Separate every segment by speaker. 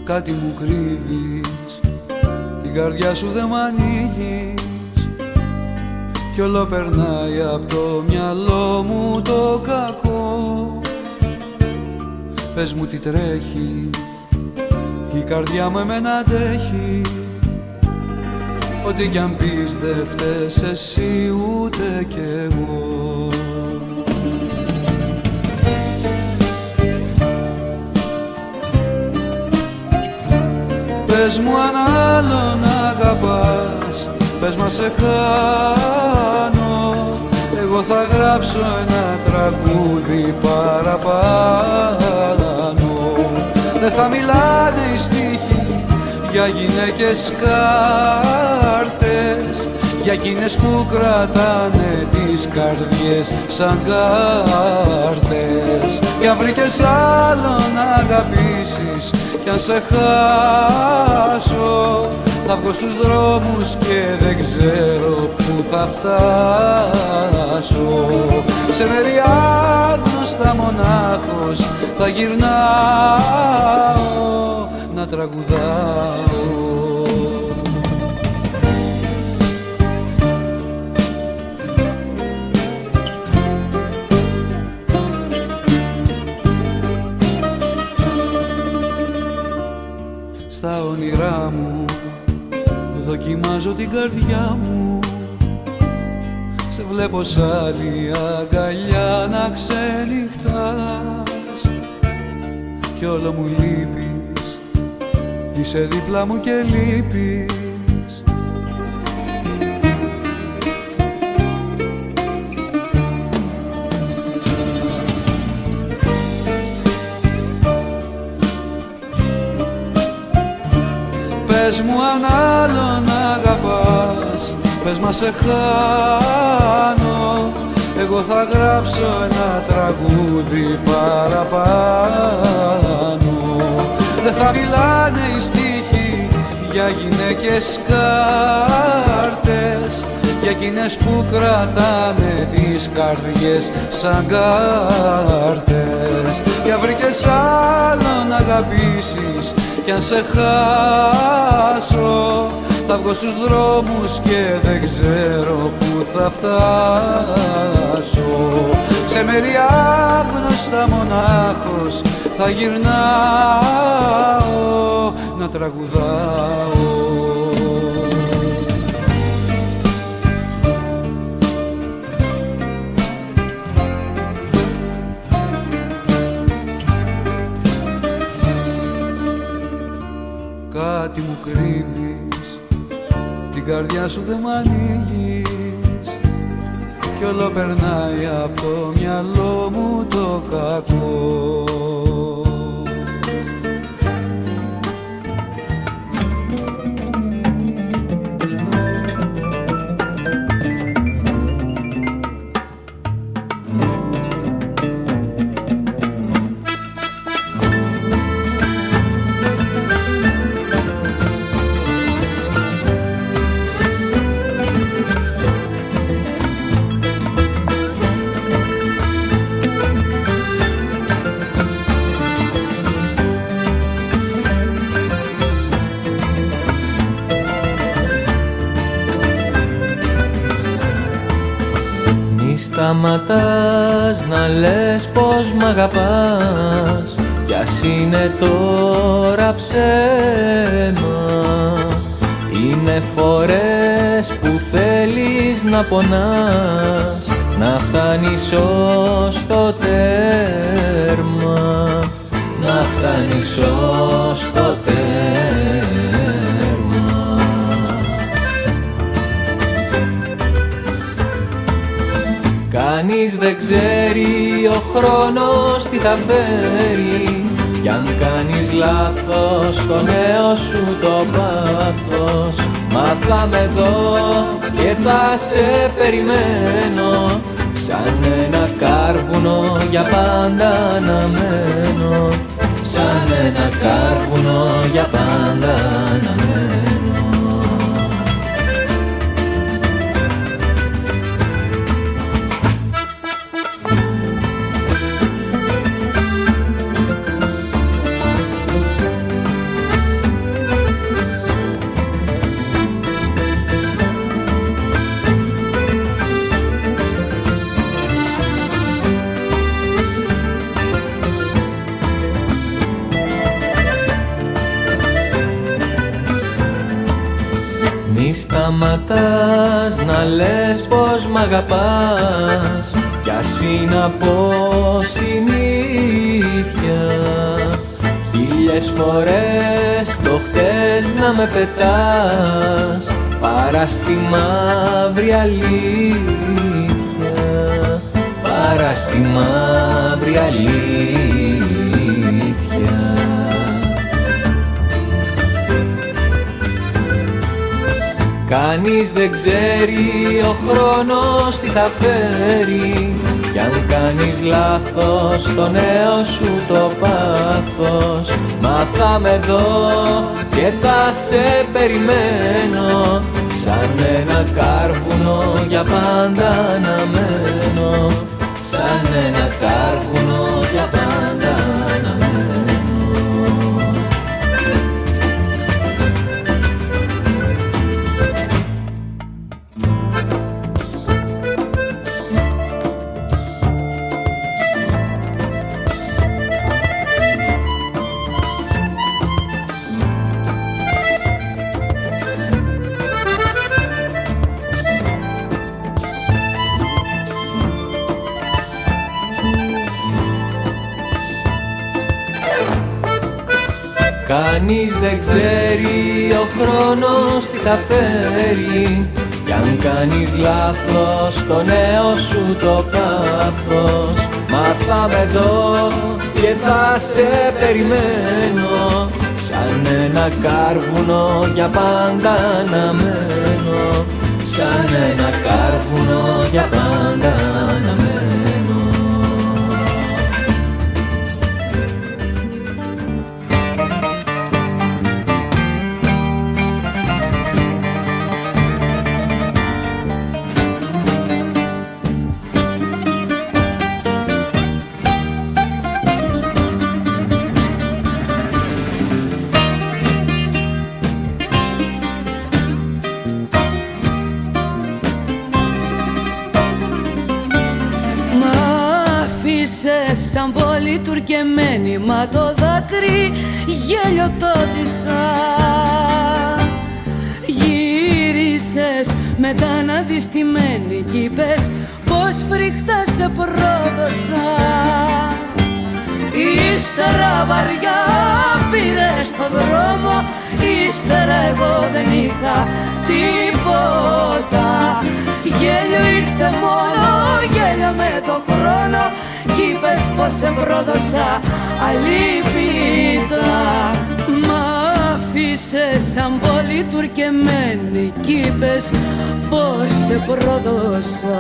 Speaker 1: κάτι μου κρύβεις, την καρδιά σου δεν μ' ανοίγεις κι όλο περνάει απ' το μυαλό μου το κακό. Πες μου τι τρέχει, η καρδιά μου εμένα αντέχει. Ό,τι κι αν πεις δε φταίς εσύ ούτε κι εγώ. Πες μου αν άλλον αγαπάς, πες μα σε χάνω. Εγώ θα γράψω ένα τραγούδι παραπάνω. Δεν θα μιλάνε οι στίχοι για γυναίκες κάρτες, για εκείνες που κρατάνε τις καρδιές σαν κάρτες. Κι αν βρήκες άλλον να αγαπήσεις κι αν σε χάσω, θα βγω στους δρόμους και δεν ξέρω που θα φτάσω. Σε μέρη άγνωστα μονάχος θα γυρνάω να τραγουδάω. Στα όνειρά μου δοκιμάζω την καρδιά μου. Σε βλέπω σ' άλλη αγκαλιά να ξενυχτάς κι όλο μου λείπεις, είσαι δίπλα μου και λείπεις. Πες μου αν άλλον αγαπάς, πες μα σε χάνω. Εγώ θα γράψω ένα τραγούδι παραπάνω. Δεν θα μιλάνε οι στίχοι για γυναίκες κάρτες, για εκείνες που κρατάνε τις καρδιές σαν κάρτες. Κι αν βρήκες άλλον να αγαπήσεις κι αν σε χάσω, θα βγω στους δρόμους και δεν ξέρω που θα φτάσω. Σε μέρη άγνωστα μονάχος θα γυρνάω να τραγουδάω. Κάτι μου κρύβεις, την καρδιά σου δεν μ' ανοίγεις κι όλο περνάει από το μυαλό μου το κακό.
Speaker 2: Σταματάς να λες πως μ' αγαπάς κι ας είναι τώρα ψέμα. Είναι φορές που θέλεις να πονάς, να φτάνεις ως το τέρμα, να φτάνεις ως το τέρμα. Κανείς δεν ξέρει ο χρόνος τι θα φέρει κι αν κάνεις λάθος στο νέο σου το πάθος. Μα με εδώ και θα σε περιμένω σαν ένα κάρβουνο για πάντα να μένω, σαν ένα κάρβουνο για πάντα να μένω. σταματάς να λες πως μ' αγαπάς κι ας είναι από συνήθεια. Χίλιες φορές το χτες να με πετάς παρά στη μαύρη αλήθεια, παρά στη μαύρη αλήθεια. Κανείς δεν ξέρει ο χρόνος τι θα φέρει κι αν κάνεις λάθος στο νέο σου το πάθος. Μα θα με δω και θα σε περιμένω σαν ένα κάρβουνο για πάντα αναμένω, σαν ένα κάρβουνο για πάντα αναμένω. Κανείς δεν ξέρει ο χρόνος τι θα φέρει κι αν κάνεις λάθος στο νέο σου το πάθος. Μα θα με δω και θα σε περιμένω σαν ένα κάρβουνο για πάντα αναμένω, σαν ένα κάρβουνο για πάντα αναμένω.
Speaker 3: Σαν πόλη τουρκεμένη, μα το δάκρυ γέλιο τότισα. Γύρισες μετά αναδυστημένη κι είπες πως φρικτά σε πρόδωσα. Ύστερα βαριά πήρες το δρόμο, ύστερα εγώ δεν είχα τίποτα. Γέλιο ήρθε μόνο, γέλιο με το χρόνο κι είπες πως σε πρόδωσα αλίπητα. Μ' άφησες σαν πόλη τουρκεμένη κι είπες πως σε πρόδωσα.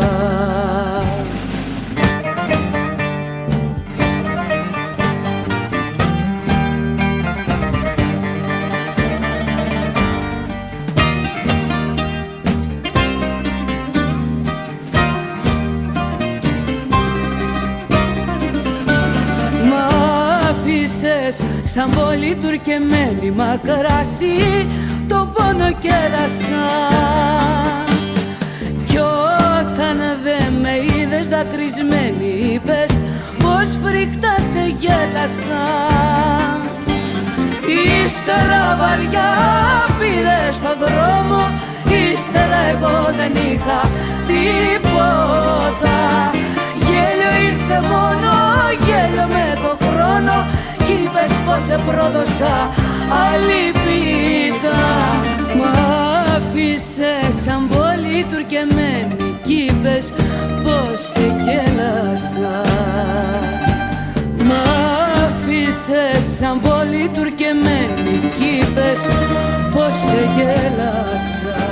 Speaker 3: Σαν πόλη τουρκεμένη μακράσι το πόνο κέρασα. Κι όταν δε με είδες δακρυσμένη είπες πως φρικτά σε γέλασα. Ύστερα βαριά πήρες το δρόμο, ύστερα εγώ δεν είχα τίποτα. Γέλιο ήρθε μόνο, γέλιο με το χρόνο κι είπες πως σε πρόδωσα αλίπητα. Μ' άφησες σαν πόλη τουρκεμένη κι είπες πως σε γέλασα. Μ' άφησες σαν πόλη τουρκεμένη κι είπες πως σε γέλασα.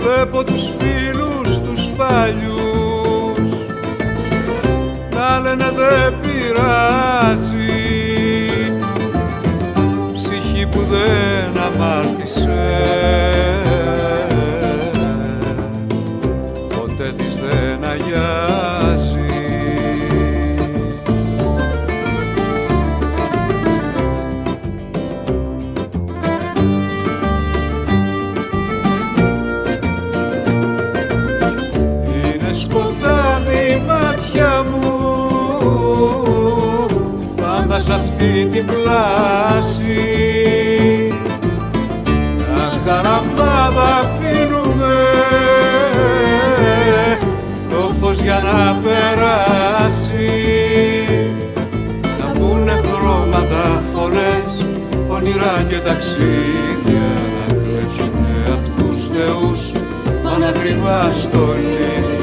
Speaker 1: Βλέπω τους φίλους τους παλιούς να να λένε δεν πειράζει, ψυχή που δεν αμάρτησε, ποτέ της δεν αγιάζει. Είναι σκοτάδι η μάτια μου πάντα σ' αυτή την πλάση, τα καραμπάδα αφήνουμε το φως για να περάσει, να μπουνε χρώματα, φωνές, όνειρα και ταξίδια, να κλέψουνε απ' τους θεούς πανακριβά στολίδια.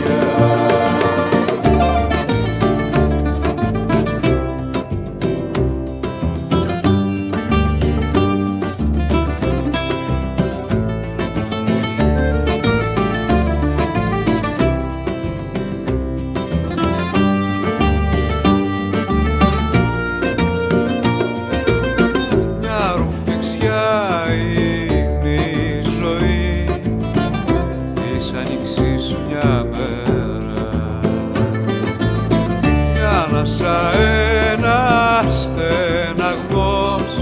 Speaker 1: Ένα στεναγμός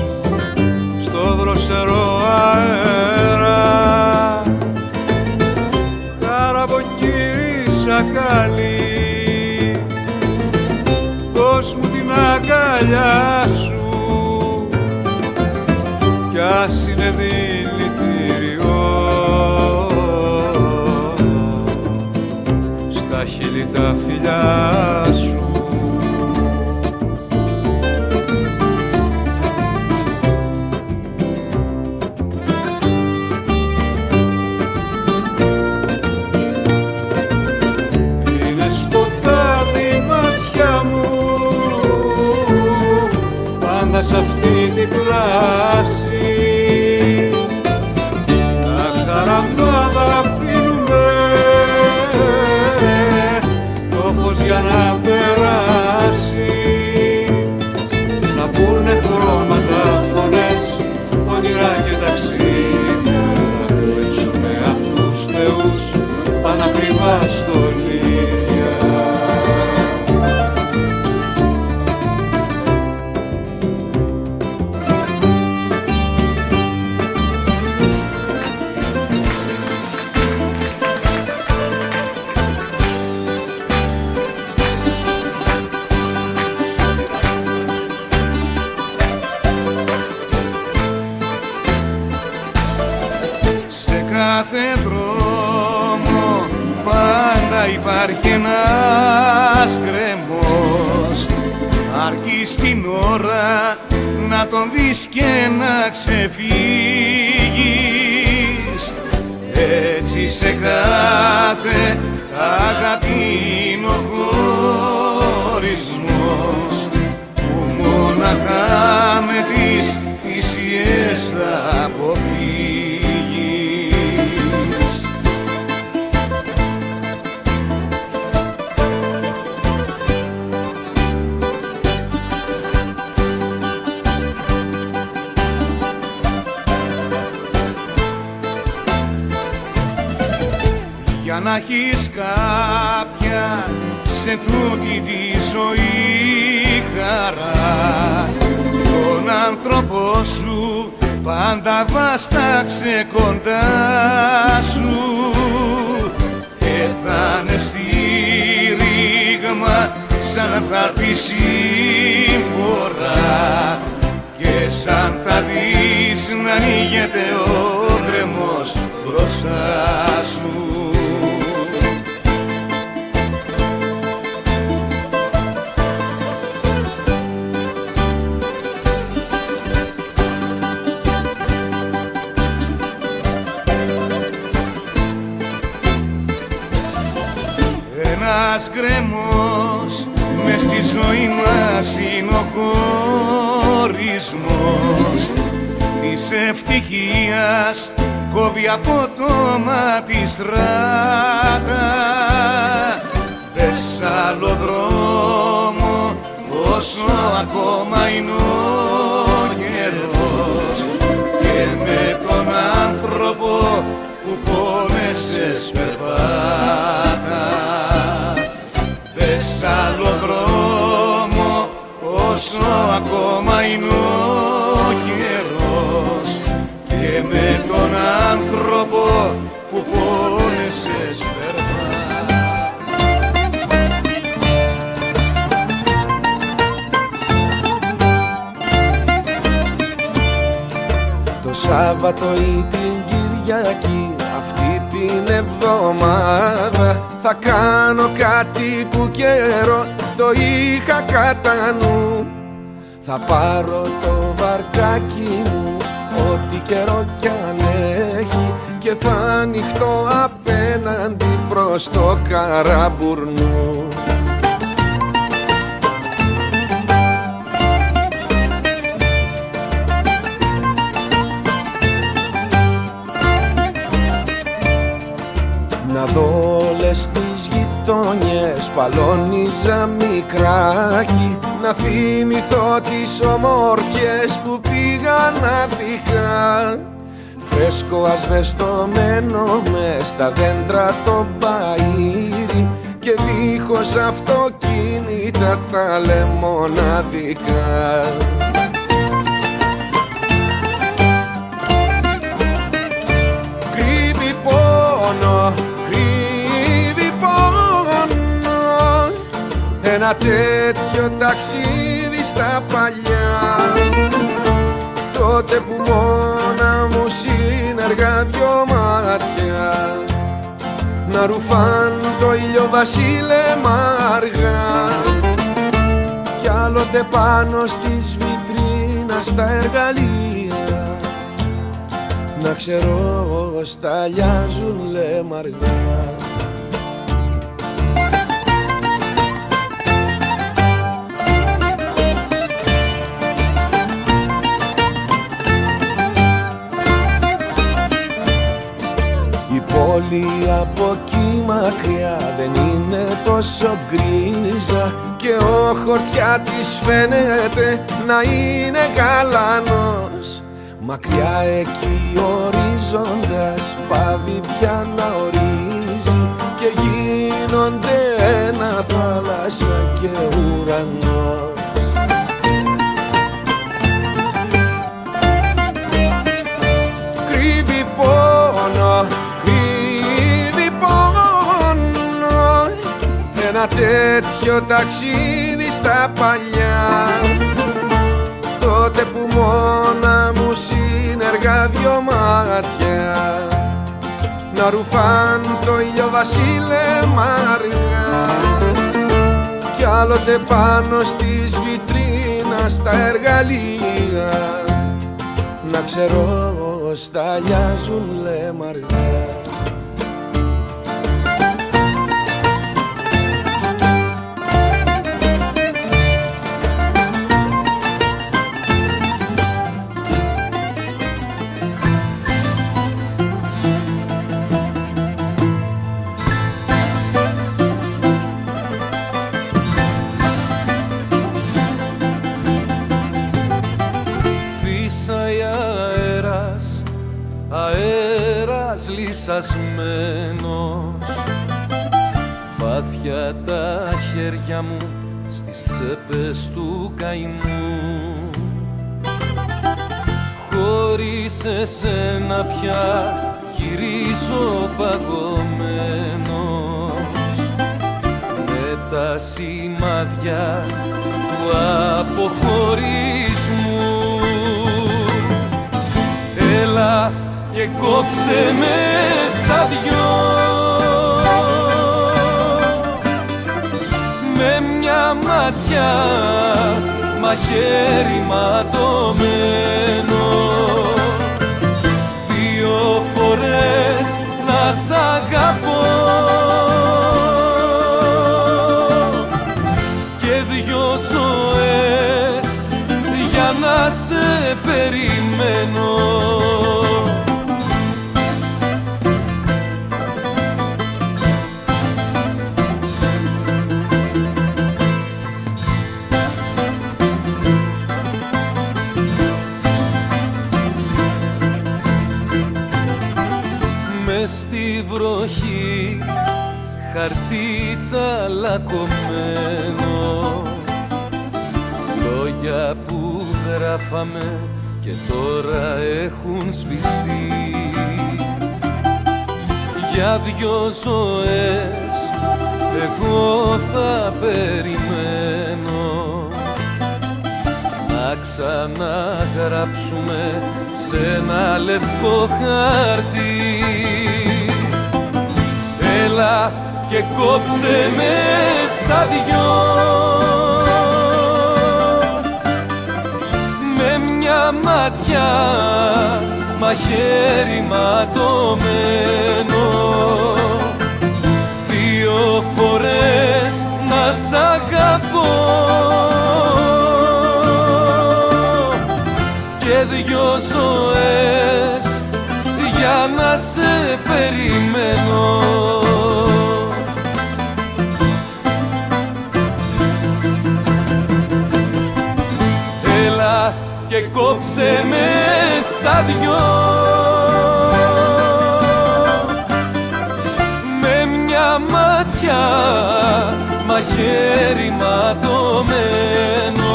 Speaker 1: στο δροσερό αέρα, καραβοκύρισα καλή, δώσ' μου την αγκαλιά σου, κι ας είναι δηλητήριο στα χείλη τα φιλιά σου. Σ' αυτή την πλάση τα καραμπάδα αφήνουμε το φως για να περάσει, να μπουνε χρώματα, φωνές, όνειρα και ταξίδια, να κλέψουνε απ' τους θεούς πανακριβά στολίδια. Κάθε δρόμο πάντα υπάρχει ένας γκρεμός, αρκεί στην ώρα να τον δεις και να ξεφύγεις. Έτσι σε κάθε αγάπη είναι ο χωρισμός, που μόναχα με τις θυσίες θα αποφύγεις. Για να έχεις κάποια σε τούτη τη ζωή χαρά, τον άνθρωπό σου πάντα βάσταξε κοντά σου, και θα είναι στήριγμα σαν θα έρθει σύμφορα, και σαν θα δεις να ανοίγεται ο γκρεμός μπροστά σου. Ένας γκρεμός μες στη ζωή μας είναι ο χωρισμός της ευτυχίας, κόβει από το μάτι στράτα, δες άλλο δρόμο όσο ακόμα είναι ο καιρός, και με τον άνθρωπο που πόνεσες περπάτα. Πες άλλο δρόμο όσο ακόμα είναι ο καιρός, και με τον άνθρωπο που πόνεσες περπάτα.
Speaker 4: Το Σάββατο ή την Κυριακή, αυτή την εβδομάδα θα κάνω κάτι που καιρό το είχα κατά νου. Θα πάρω το βαρκάκι μου, ό,τι καιρό κι αν έχει, και θα ανοιχτώ απέναντι προς το Καραμπουρνού. Να δω όλες τις γειτόνιες, παλώνιζα μικράκι, να θυμηθώ τις ομόρφιες που πήγα να δείχα. Φρέσκο ασβεστομένο μες στα δέντρα το μπαΐρι, και δίχως αυτοκίνητα τα λεμονάδικα. Κρύβει πόνο, κρύβει πόνο, ένα τέτοιο ταξίδι στα παλιά, τότε που μόνα μου σύνεργα δυο μάτια να ρουφάν το ηλιοβασίλεμα αργά, κι άλλοτε πάνω στις βιτρίνα στα εργαλεία να ξέρω σταλιάζουν λεμαργά. Η πόλη από εκεί μακριά δεν είναι τόσο γκρίζα, και ο χορτιάτης φαίνεται να είναι γαλανός. Μακριά εκεί ο ορίζοντας πάβει πια να ορίζει, και γίνονται ένα θάλασσα και ουρανός. Κρύβει πόνο, κρύβει πόνο, ένα τέτοιο ταξίδι στα παλιά, τότε που μόνα μου σύνεργα δυο μάτια να ρουφάν το ηλιοβασίλεμα αργά, κι άλλοτε πάνω στις βιτρίνα στα εργαλεία να ξέρω σταλιάζουν λεμαργά.
Speaker 2: Αέρας λυσασμένος, βάθια τα χέρια μου στις τσέπες του καημού. Χωρίς εσένα πια γυρίζω παγωμένος, με τα σημάδια του αποχωρισμού. Έλα και κόψε με στα δυο, με μια ματιά μαχαίρι ματωμένο, δύο φορές να σ' αγαπώ και δυο ζωές για να σε περιμένω. χαρτί τσαλακωμένο, λόγια που γράφαμε και τώρα έχουν σβηστεί. Για δυο ζωές εγώ θα περιμένω να ξαναγράψουμε σε ένα λευκό χάρτη. Έλα και κόψε με στα δυο με μια ματιά μαχαίρι ματωμένο, δύο φορές να σ' αγαπώ και δυο ζωές για να σε περιμένω. Έλα και κόψε με στα δυο με μια ματιά μαχαίρι ματωμένο,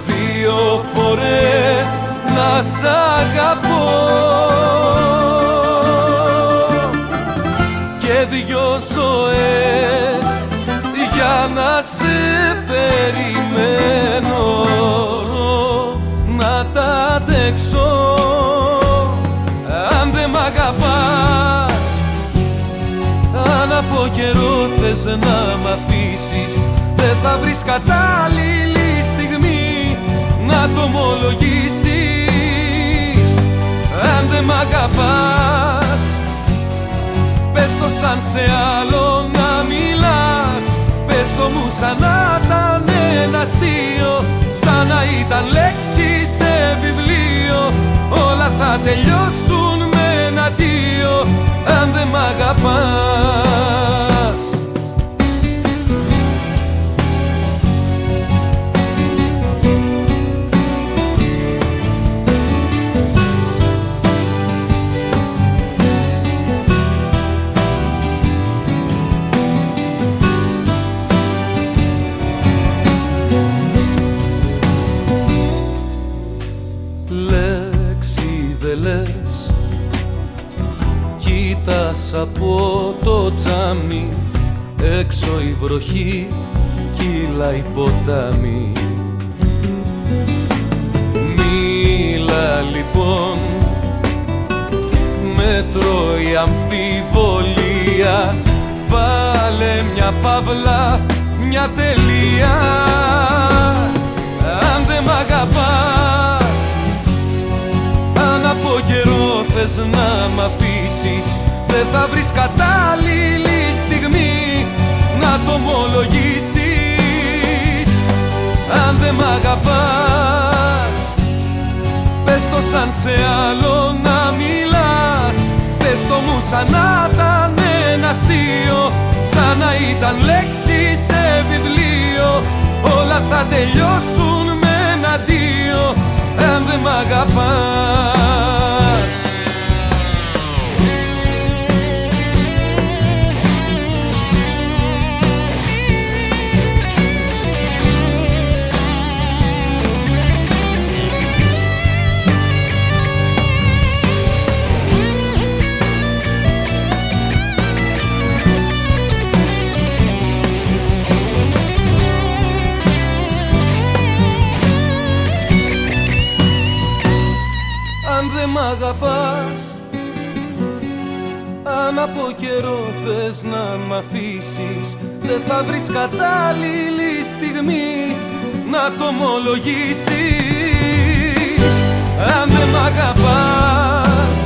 Speaker 2: δύο φορές να σ' αγαπώ και δυο ζωές για να σε περιμένω. Να τα αντέξω αν δεν μ' αγαπάς, αν από καιρό θες να μ' αφήσεις, δεν θα βρεις κατάλληλη στιγμή να το ομολογήσεις. Αν δεν μ' αγαπάς, πες το σαν σε άλλο να μιλάς, πες το μου σαν να ήταν ένα αστείο, σαν να ήταν λέξη σε βιβλίο. Όλα θα τελειώσουν με ένα αντίο αν δεν μ' αγαπάς. Κοίτας από το τζάμι, έξω η βροχή κύλαει ποτάμι. Μίλα λοιπόν, με τρώει αμφιβολία, βάλε μια παύλα, μια τελεία. Αν δεν μ' αγαπάς, αν από καιρό θες να μ' αφήσεις, δεν θα βρεις κατάλληλη στιγμή να το ομολογήσεις. Αν δεν μ' αγαπάς, πες το σαν σε άλλο να μιλάς, πες το μου σαν να ήταν ένα αστείο, σαν να ήταν λέξη σε βιβλίο. Όλα θα τελειώσουν με ένα αντίο αν δεν μ' αγαπάς. Αν δεν μ' αγαπάς, αν από καιρό θες να μ' αφήσεις, δεν θα βρεις κατάλληλη στιγμή να το ομολογήσεις. Αν δεν μ' αγαπάς,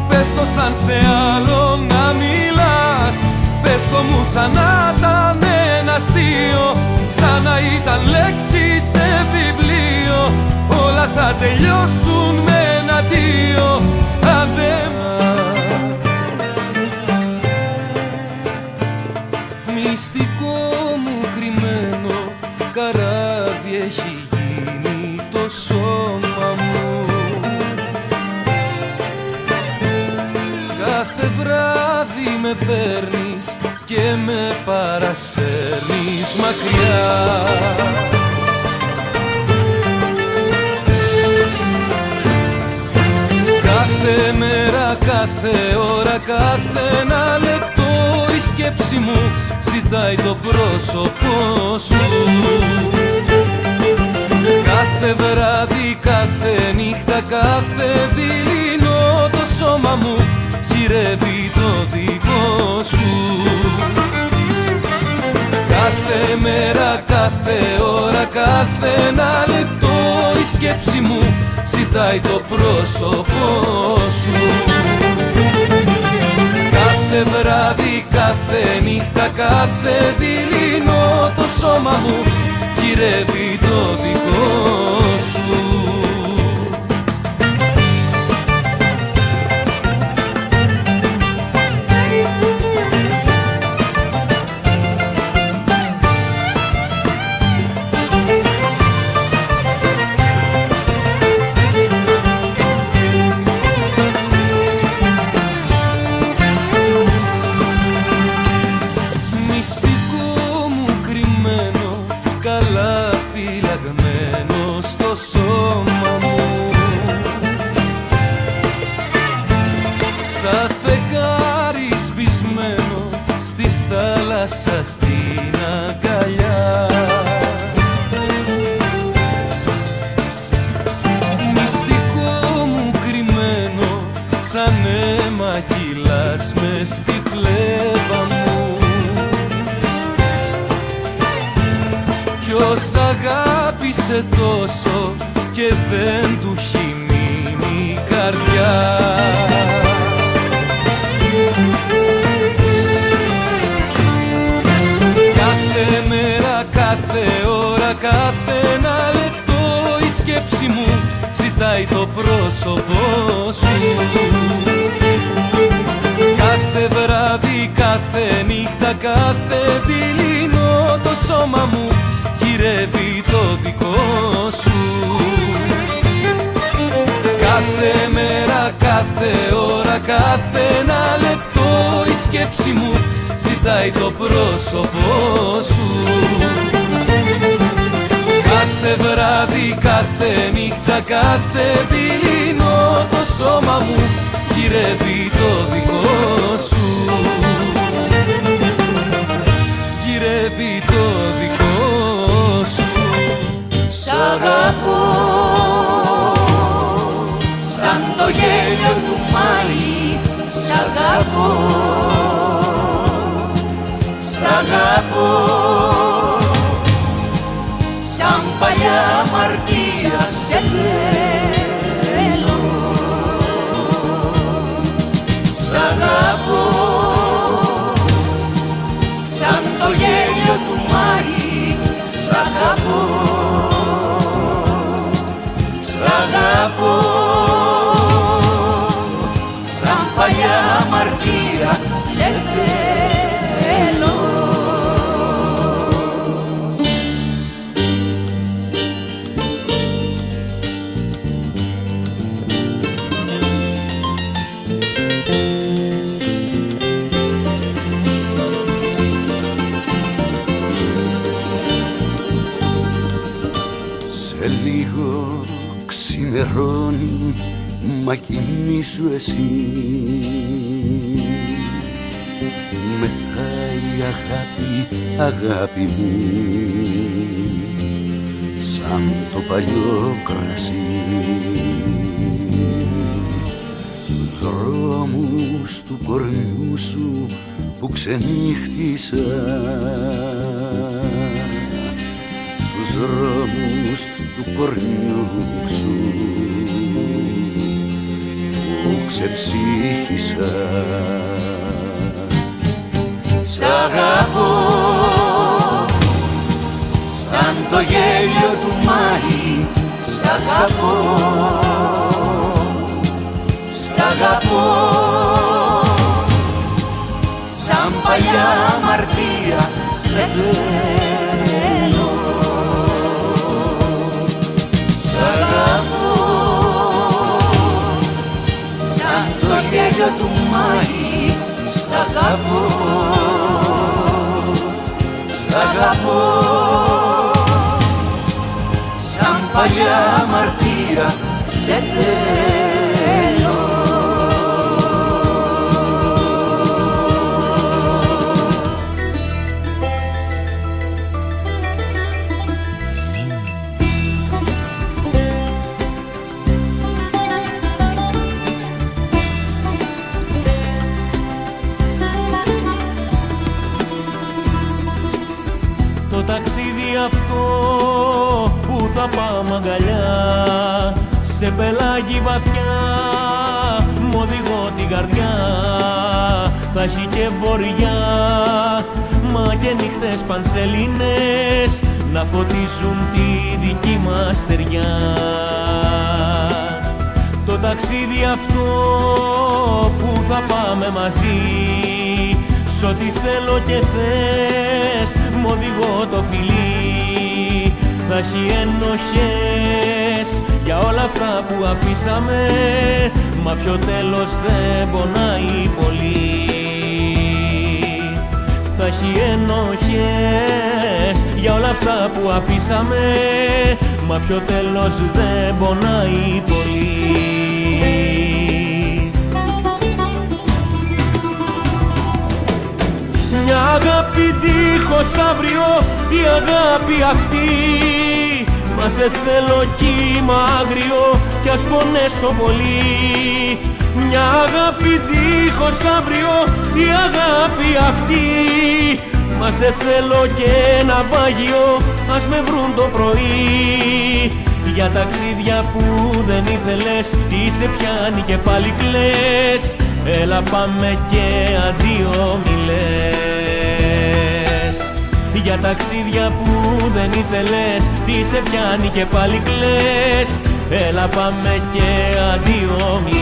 Speaker 2: πες το σαν σε άλλο να μιλάς, πες το μου σαν να ήταν ένα αστείο, σαν να ήταν λέξη σε βιβλίο. Όλα θα τελειώσουν με ένα αντίο αν δεν μυστικό μου κρυμμένο καράβι έχει γίνει το σώμα μου. Κάθε βράδυ
Speaker 1: με παίρνεις και με παρασέρνεις μακριά. Κάθε μέρα, κάθε ώρα, κάθε ένα λεπτό η σκέψη μου ζητάει το πρόσωπό σου. Κάθε βράδυ, κάθε νύχτα, κάθε δειλινό το σώμα μου γυρεύει το δικό σου. Κάθε μέρα, κάθε ώρα, κάθε ένα λεπτό η σκέψη μου ζητάει το πρόσωπό σου. Κάθε βράδυ, κάθε νύχτα, κάθε δειλινό το σώμα μου γυρεύει το δικό σου. Στην αγκαλιά μυστικό μου κρυμμένο σαν αίμα κυλάς μες στη φλέβα μου. Ποιος αγάπησε τόσο και δεν του έχει μείνει η καρδιά. Κάθε μέρα, κάθε ώρα, κάθε ένα λεπτό η σκέψη μου ζητάει το πρόσωπό σου. Κάθε βράδυ, κάθε νύχτα, κάθε δειλινό το σώμα μου γυρεύει το δικό σου. Κάθε μέρα, κάθε ώρα, κάθε ένα λεπτό η σκέψη μου ζητάει το πρόσωπό σου. Κάθε βράδυ, κάθε νύχτα, κάθε δειλινό το σώμα μου γυρεύει το δικό σου. Γυρεύει το δικό σου.
Speaker 3: Σ' αγαπώ σαν το γέλιο του Μάη. Σ' αγαπώ, σ' αγαπώ σαν παλιά αμαρτία σε θέλω. Σ' αγαπώ σαν το γέλιο του Μάη. Σ' αγαπώ, σ' αγαπώ σαν παλιά αμαρτία σε θέλω.
Speaker 5: Σε λίγο ξημερώνει, μα κοιμήσου εσύ. Μεθάει αγάπη, αγάπη μου, σαν το παλιό κρασί. Δρόμους του κορμιού σου που ξενύχτησα, στους δρόμους του κορμιού σου που ξεψύχησα.
Speaker 3: Σ' αγαπώ σαν το γέλιο του Μάη. Σ' αγαπώ, σ' αγαπώ σαν παλιά αμαρτία σε θέλω. Σ' αγαπώ σαν το γέλιο του Μάη. Σ' αγαπώ, αγαπώ, σ' αγαπώ. Σαν παλιά αμαρτία σε θέλω.
Speaker 6: Το ταξίδι αυτό που θα πάμε αγκαλιά σε πελάγι βαθιά, μ' οδηγώ την καρδιά. Θα έχει και βορειά, μα και νύχτες πανσελίνες να φωτίζουν τη δική μας στεριά. Το ταξίδι αυτό που θα πάμε μαζί, σ' ό,τι θέλω και θες, μ' οδηγώ το φιλί. Θα έχει ενοχές για όλα αυτά που αφήσαμε, μα πιο τέλος δεν πονάει πολύ. Θα έχει ενοχές για όλα αυτά που αφήσαμε, μα πιο τέλος δεν πονάει πολύ. Μια αγάπη δίχως αύριο, η αγάπη αυτή, μα σε θέλω κύμα άγριο κι ας πονέσω πολύ. Μια αγάπη δίχως αύριο, η αγάπη αυτή, μα σε θέλω και ένα βάγιο, ας με βρουν το πρωί. Για ταξίδια που δεν ήθελες, τι σε πιάνει και πάλι κλαις, έλα πάμε και αντίο μη λες. Για ταξίδια που δεν ήθελες, τι σε πιάνει και πάλι κλαις, έλα πάμε και αντίο μη λες.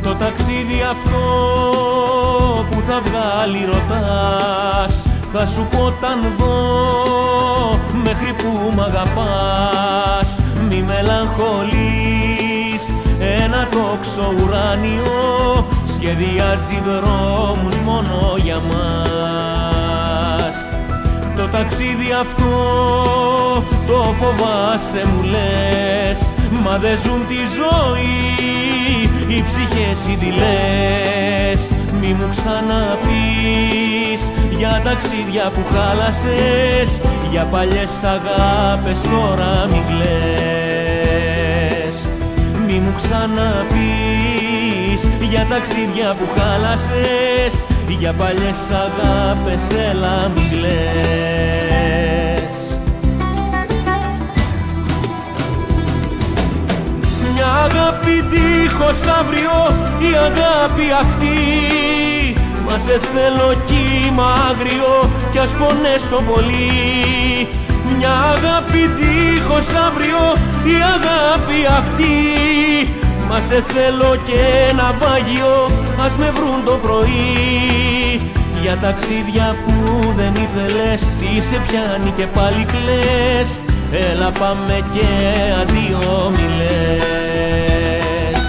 Speaker 6: Το ταξίδι αυτό που θα βγάλει ρωτάς, θα σου πω όταν δω μέχρι που μ' αγαπάς. Μη μελαγχολείς, ένα τόξο ουράνιο σχεδιάζει δρόμους μόνο για μας. Το ταξίδι αυτό το φοβάσαι μου λες, μα δεν ζουν τη ζωή οι ψυχές οι δειλές. Μη μου ξαναπείς για ταξίδια που χάλασες, για παλιές αγάπες τώρα μην κλαις. Μη μου ξαναπείς για ταξίδια που χάλασες, για παλιές αγάπες έλα μην κλαις. Μια αγάπη δίχως αύριο, η αγάπη αυτή, μα σε θέλω κύμα άγριο κι ας πονέσω πολύ. Μια αγάπη δίχως αύριο, η αγάπη αυτή, μα σε θέλω και ένα βάγιο, ας με βρουν το πρωί. Για ταξίδια που δεν ήθελες, τι σε πιάνει και πάλι κλαις, έλα πάμε και αντίο μη λες.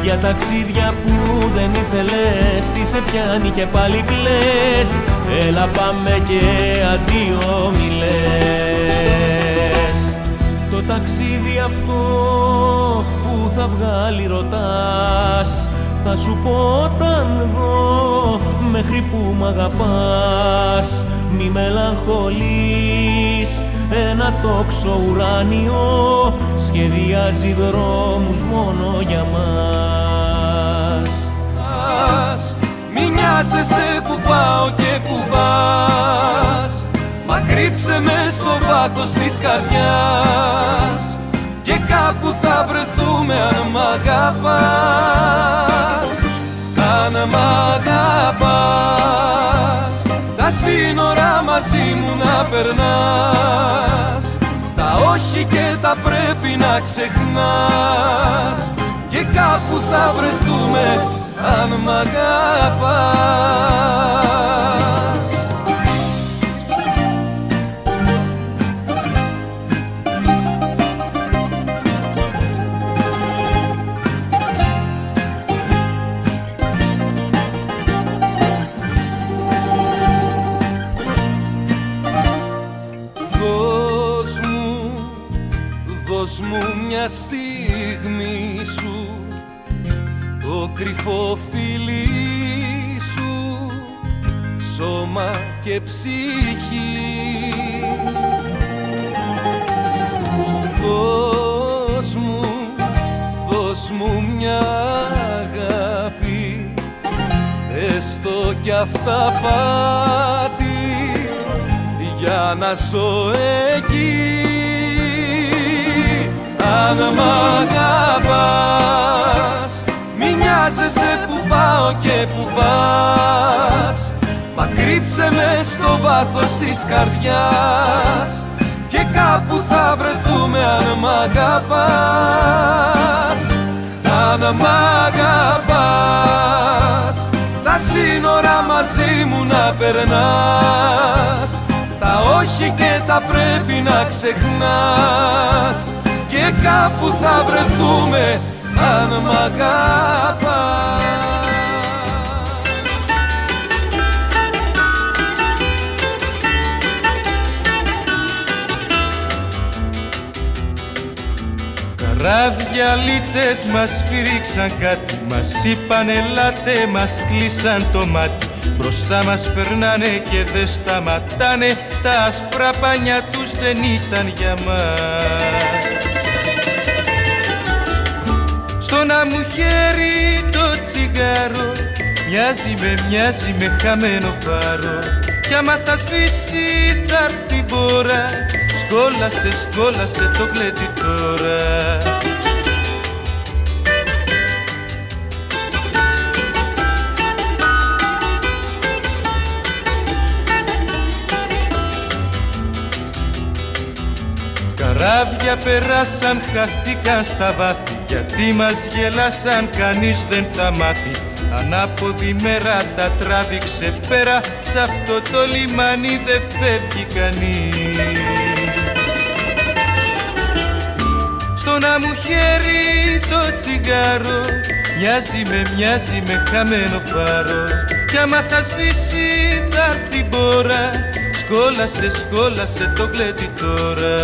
Speaker 6: Για ταξίδια που δεν ήθελες, τι σε πιάνει και πάλι κλαις, έλα πάμε και αντίο μη λες. Το ταξίδι αυτό που θα βγάλει ρωτάς, θα σου πω όταν δω μέχρι που μ' αγαπάς. Μη μελαγχολείς, ένα τόξο ουράνιο σχεδιάζει δρόμους μόνο για μας.
Speaker 4: Μη νοιάζεσαι που πάω και που πας, μα κρύψε με στο βάθος της καρδιάς, και κάπου θα βρεθούμε αν μ' αγαπάς. Αν μ' αγαπάς, τα σύνορα μαζί μου να περνάς, τα όχι και τα πρέπει να ξεχνάς, και κάπου θα βρεθούμε αν μ' αγαπάς. δώσ' μου μια στιγμή σου, το κρυφό φιλί σου, σώμα και ψυχή. Δώσ' μου μια αγάπη, έστω κι αυταπάτη, για να ζω εκεί. Αν μ' αγαπάς, μη νοιάζεσαι που πάω και που πας, μα κρύψε με στο βάθος της καρδιάς, και κάπου θα βρεθούμε αν μ' αγαπάς. Αν μ' αγαπάς, τα σύνορα μαζί μου να περνάς, τα όχι και τα πρέπει να ξεχνάς, και κάπου θα βρεθούμε αν μ' αγαπάς.
Speaker 7: Καράβια λίτες μας φύριξαν κάτι, μας είπαν ελάτε, μας κλείσαν το μάτι. Μπροστά μας περνάνε και δεν σταματάνε, τα άσπρα πανιά τους δεν ήταν για μας. Στο να μου χέρι το τσιγάρο, μοιάζει με χαμένο φάρο, κι άμα θα σβήσει θα έρθει η μπόρα, σκόλασε το γλέντι τώρα. Καράβια περάσαν, χαθήκαν στα βάθη, γιατί μας γελάσαν, κανείς δεν θα μάθει. Ανάποδη μέρα τα τράβηξε πέρα, σ' αυτό το λιμάνι δεν φεύγει κανείς. Στο να μου χέρι το τσιγάρο, μοιάζει με χαμένο φάρο, κι άμα θα σβήσει θα έρθει η μπόρα, σκόλασε το γλέντι τώρα.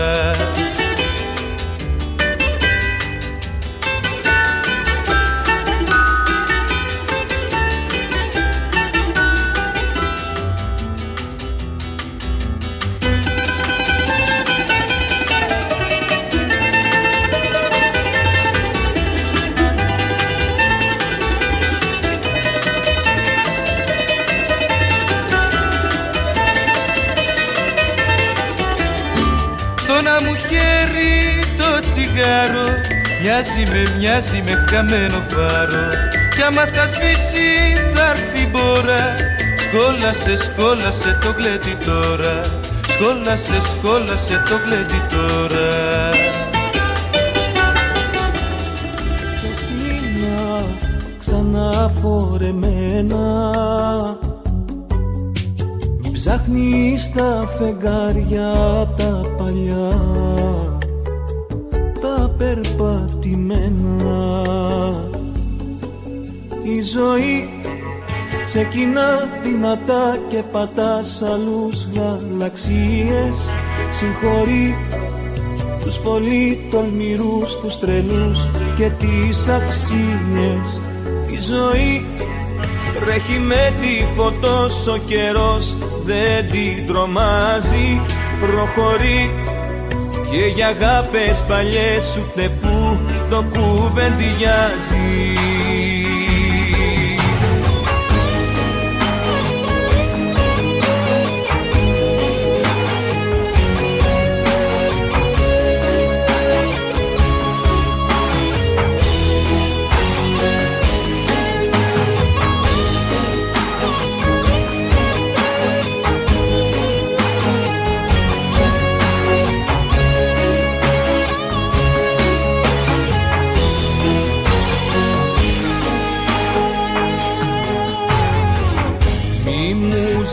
Speaker 7: Μοιάζει με χαμένο φάρο, κι άμα θα σβήσει θα έρθει η μπόρα, σκόλασε το γλέντι τώρα, σκόλασε το γλέντι τώρα.
Speaker 6: Και σμήνα ξαναφορεμένα, μην ψάχνεις τα φεγγάρια τα παλιά, περπατημένα. Η ζωή ξεκινά δυνατά και πατάς άλλους γαλαξίες. Συγχωρεί τους πολύ τολμηρούς, τους τρελούς και τις αξίες. Η ζωή τρέχει με τίποτα, ο καιρός δεν την τρομάζει. Προχωρεί και για αγάπες παλιές ούτε που το κουβεντιάζει.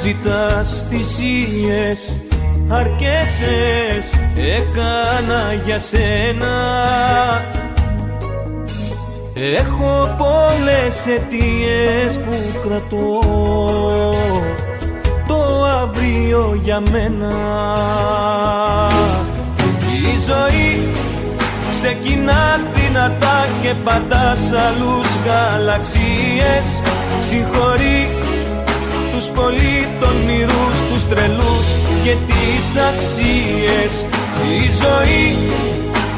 Speaker 6: Ζητάς θυσίες, αρκετές έκανα για σένα. Έχω πολλές αιτίες που κρατώ το αύριο για μένα. Η ζωή Ξεκινά δυνατά και πατάς άλλους γαλαξίες. Συγχωρεί τους πολύ τολμηρούς, τους τρελούς και τις αξίες. Η ζωή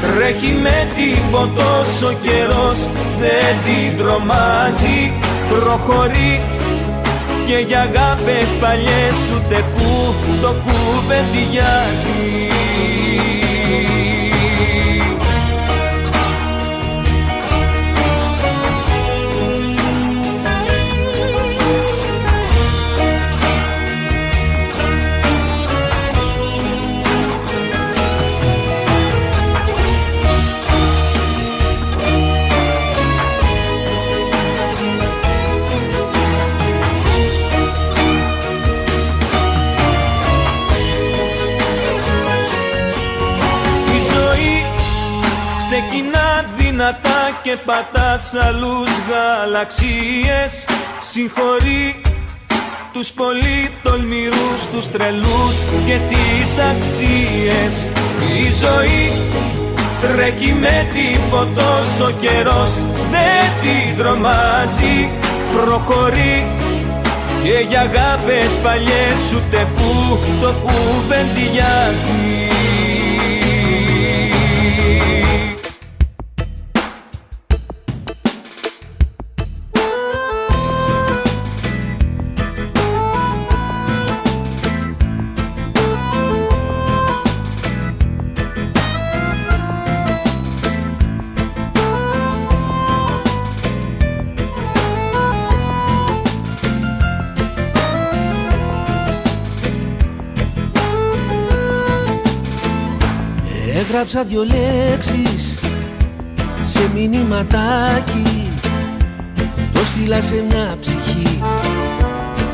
Speaker 6: τρέχει με τίποτα, ο καιρός δεν την τρομάζει. Προχωρεί και για αγάπες παλιές ούτε που το κουβεντιάζει. Ξεκινά δυνατά και πατάς άλλους γαλαξίες. Συγχωρεί τους πολύ τολμηρούς, τους τρελούς και τις αξίες. Η ζωή τρέχει με τίποτα, ο καιρός δεν την τρομάζει. Προχωρεί και για αγάπες παλιές ούτε που το κουβεντιάζει.
Speaker 8: Έγραψα δυο λέξεις σε μηνυματάκι, το στείλα σε μια ψυχή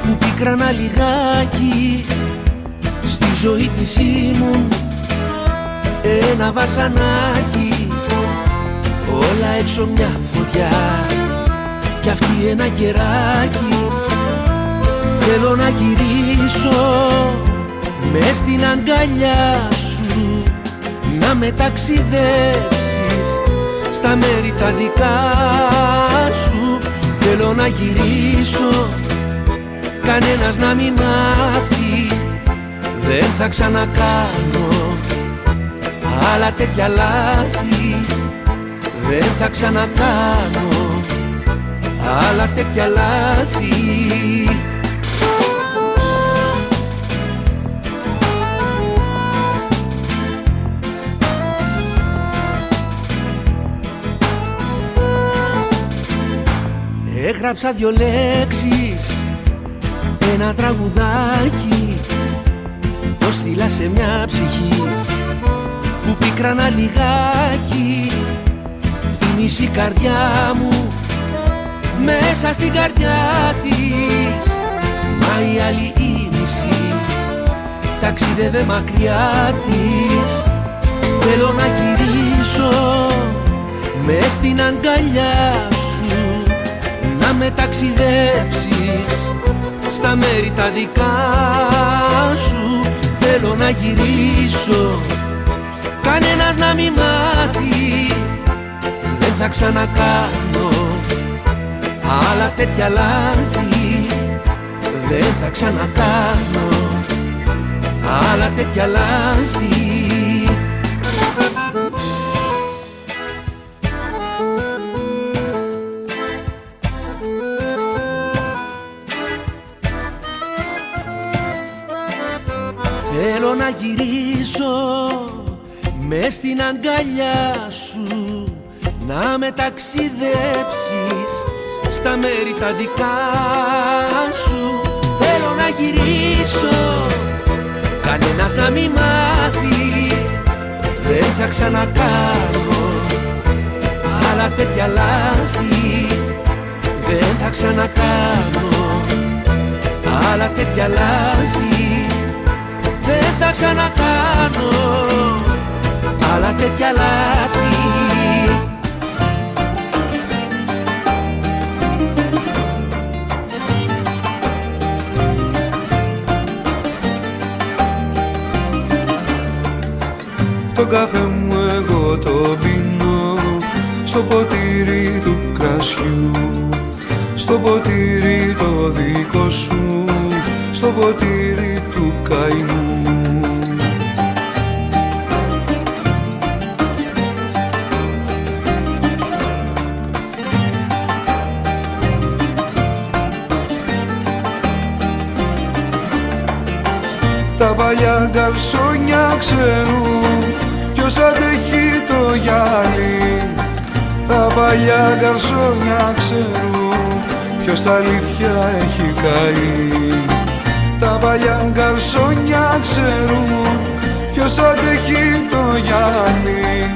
Speaker 8: που πίκρανα λιγάκι. Στη ζωή της ήμουν ένα βασανάκι, όλα έξω μια φωτιά κι αυτή ένα κεράκι. Θέλω να γυρίσω μες στην αγκαλιά σου, να με ταξιδέψεις στα μέρη τα δικά σου. Θέλω να γυρίσω, κανένας να μην μάθει. Δεν θα ξανακάνω άλλα τέτοια λάθη. Δεν θα ξανακάνω άλλα τέτοια λάθη. Έγραψα δυο λέξεις, ένα τραγουδάκι, το στείλα σε μια ψυχή που πίκρανα λιγάκι. Η μισή καρδιά μου μέσα στην καρδιά της, μα η άλλη η μισή ταξίδευε μακριά της. Θέλω να γυρίσω μες στην αγκαλιά σου, να με ταξιδέψεις στα μέρη τα δικά σου. Θέλω να γυρίσω, κανένας να μην μάθει. Δεν θα ξανακάνω άλλα τέτοια λάθη. Δεν θα ξανακάνω άλλα τέτοια λάθη. Θέλω να γυρίσω μες στην αγκαλιά σου, να με ταξιδέψεις στα μέρη τα δικά σου. Θέλω να γυρίσω, κανένας να μην μάθει. Δεν θα ξανακάνω άλλα τέτοια λάθη. Δεν θα ξανακάνω άλλα τέτοια λάθη. Δεν θα ξανακάνω άλλα τέτοια λάθη.
Speaker 1: Το καφέ μου εγώ το πίνω στο ποτήρι του κρασιού, στο ποτήρι το δικό σου, στο ποτήρι του καημού. Τα παλιά γκαρσόνια ξέρουν ποιος αντέχει το γυάλι. Τα παλιά γκαρσόνια ξέρουν ποιος τα αλήθεια έχει καεί. Τα παλιά γκαρσόνια ξέρουν ποιος αντέχει το γυάλι.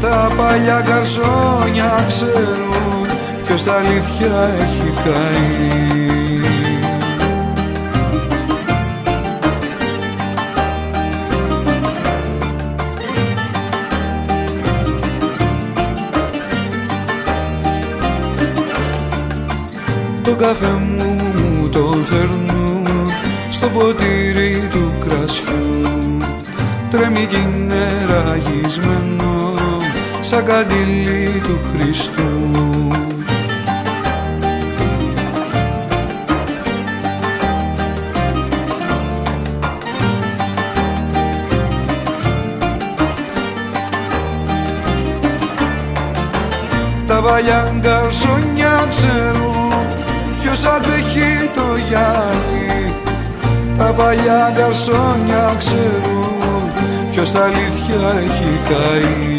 Speaker 1: Τα παλιά γκαρσόνια ξέρουν ποιος τα αλήθεια έχει καεί. Το καφέ μου τον φέρνουν στο ποτήρι του κρασιού. Τρέμει κι είναι ραγισμένο σαν καντήλι του Χριστού. Τα παλιά γκαρσόνια ξέρουν ποιος αντέχει το γυάλι. Τα παλιά γκαρσόνια ξέρουν ποιος τα αλήθεια έχει καεί.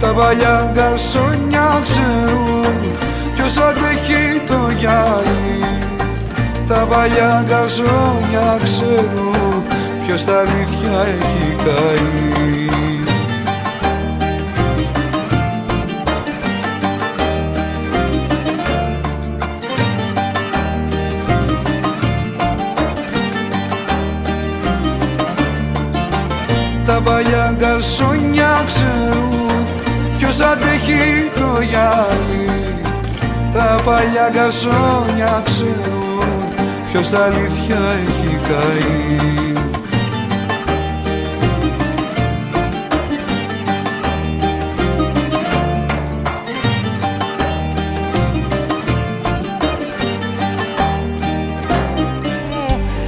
Speaker 1: Τα παλιά γκαρσόνια ξέρουν ποιος αντέχει το γυάλι. Τα παλιά γκαρσόνια ξέρουν ποιος τα αλήθεια έχει καεί. Τα παλιά γκαρσόνια ξέρουν ποιος αντέχει το γυάλι. Τα παλιά γκαρσόνια ξέρουν ποιος τα αλήθεια έχει καεί.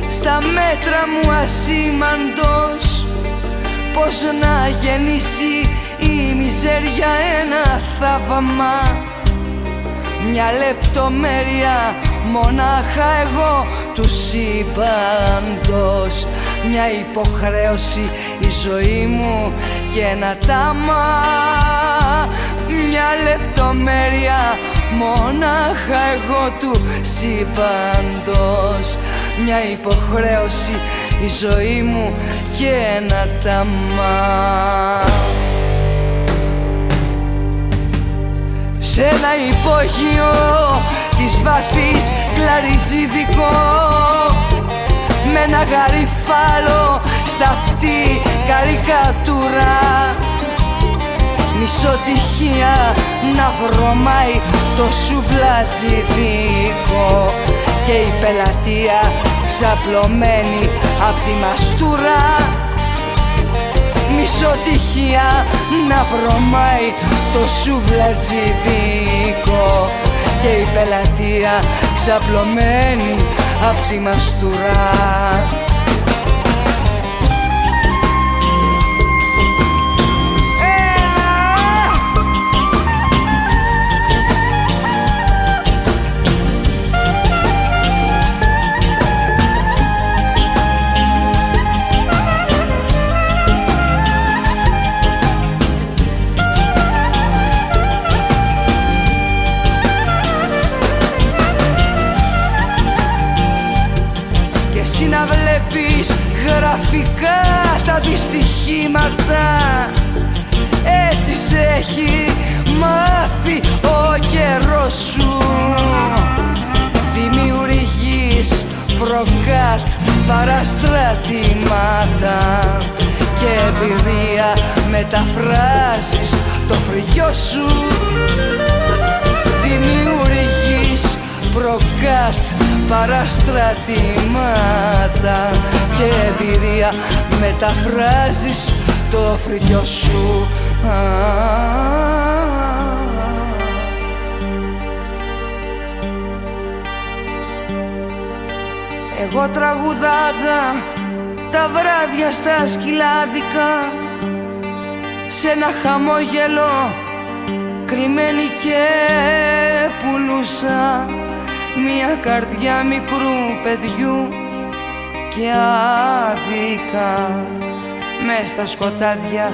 Speaker 3: Στα μέτρα μου ασήμαντος πώς να γεννήσει η μιζέρια ένα θαύμα. Μια λεπτομέρεια μονάχα εγώ του σύμπαντος. Μια υποχρέωση η ζωή μου και ένα τάμα. Μια λεπτομέρεια μονάχα εγώ του σύμπαντος. Μια υποχρέωση η ζωή μου και ένα ταμά. Σ' ένα υπόγειο της βαθύς κλαριτζίδικο, με ένα γαριφάλο στα αυτή καρικατούρα. Μισοτυχία να βρωμάει το σουβλατζιδίκο και η πελατεία ξαπλωμένη απ' τη μαστούρα. Μισοτυχία να βρωμάει το σουβλατζιδίκο και η πελατεία ξαπλωμένη απ' τη μαστούρα. Να βλέπεις γραφικά τα δυστυχήματα, έτσι σε έχει μάθει ο καιρός σου. Δημιουργείς προκάτ παραστρατήματα και εμπειρία μεταφράζεις το φρικιό σου. Δημιουργείς προκάτ παραστρατήματα και εμπειρία μεταφράζεις το φρικιό σου. Εγώ τραγουδάγα τα βράδια στα σκυλάδικα, σε ένα χαμόγελο κρυμμένη και πουλούσα μια καρδιά μικρού παιδιού και άδικα. Μες στα σκοτάδια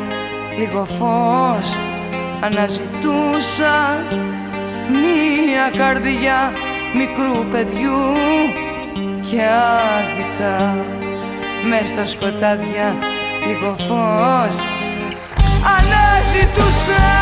Speaker 3: λίγο φως αναζητούσα μια καρδιά μικρού παιδιού και άδικα. Μες στα σκοτάδια λίγο φως αναζητούσα.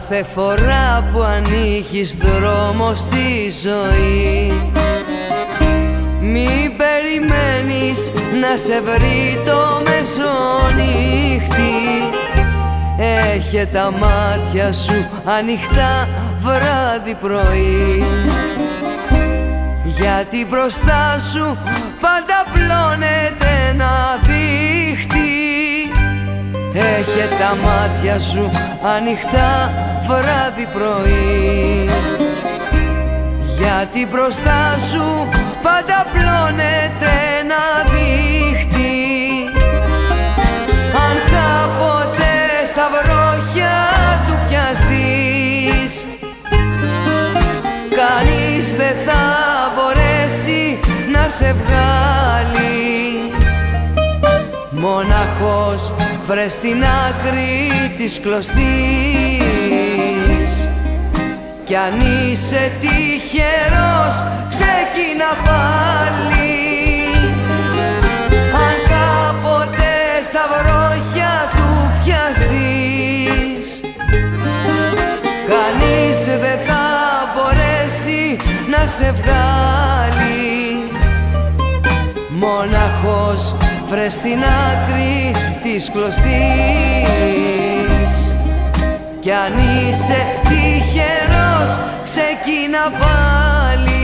Speaker 3: Κάθε φορά που ανοίγεις δρόμο στη ζωή, μη περιμένεις να σε βρει το μεσονύχτη. Έχε τα μάτια σου ανοιχτά βράδυ πρωί, γιατί μπροστά σου πάντα πλώνεται ένα δίχτυ. Έχε τα μάτια σου ανοιχτά βράδυ πρωί, γιατί μπροστά σου πάντα πλώνεται ένα δίχτυ. Αν κάποτε στα βρόχια του πιαστείς, κανείς δεν θα μπορέσει να σε βγάλει. Μοναχός βρες την άκρη της κλωστής, κι αν είσαι τυχερός ξεκίνα πάλι. Αν κάποτε στα βρόχια του πιαστείς, κανείς δεν θα μπορέσει να σε βγάλει. Μοναχός βρες την άκρη της κλωστής, κι αν είσαι τυχερός ξεκίνα πάλι.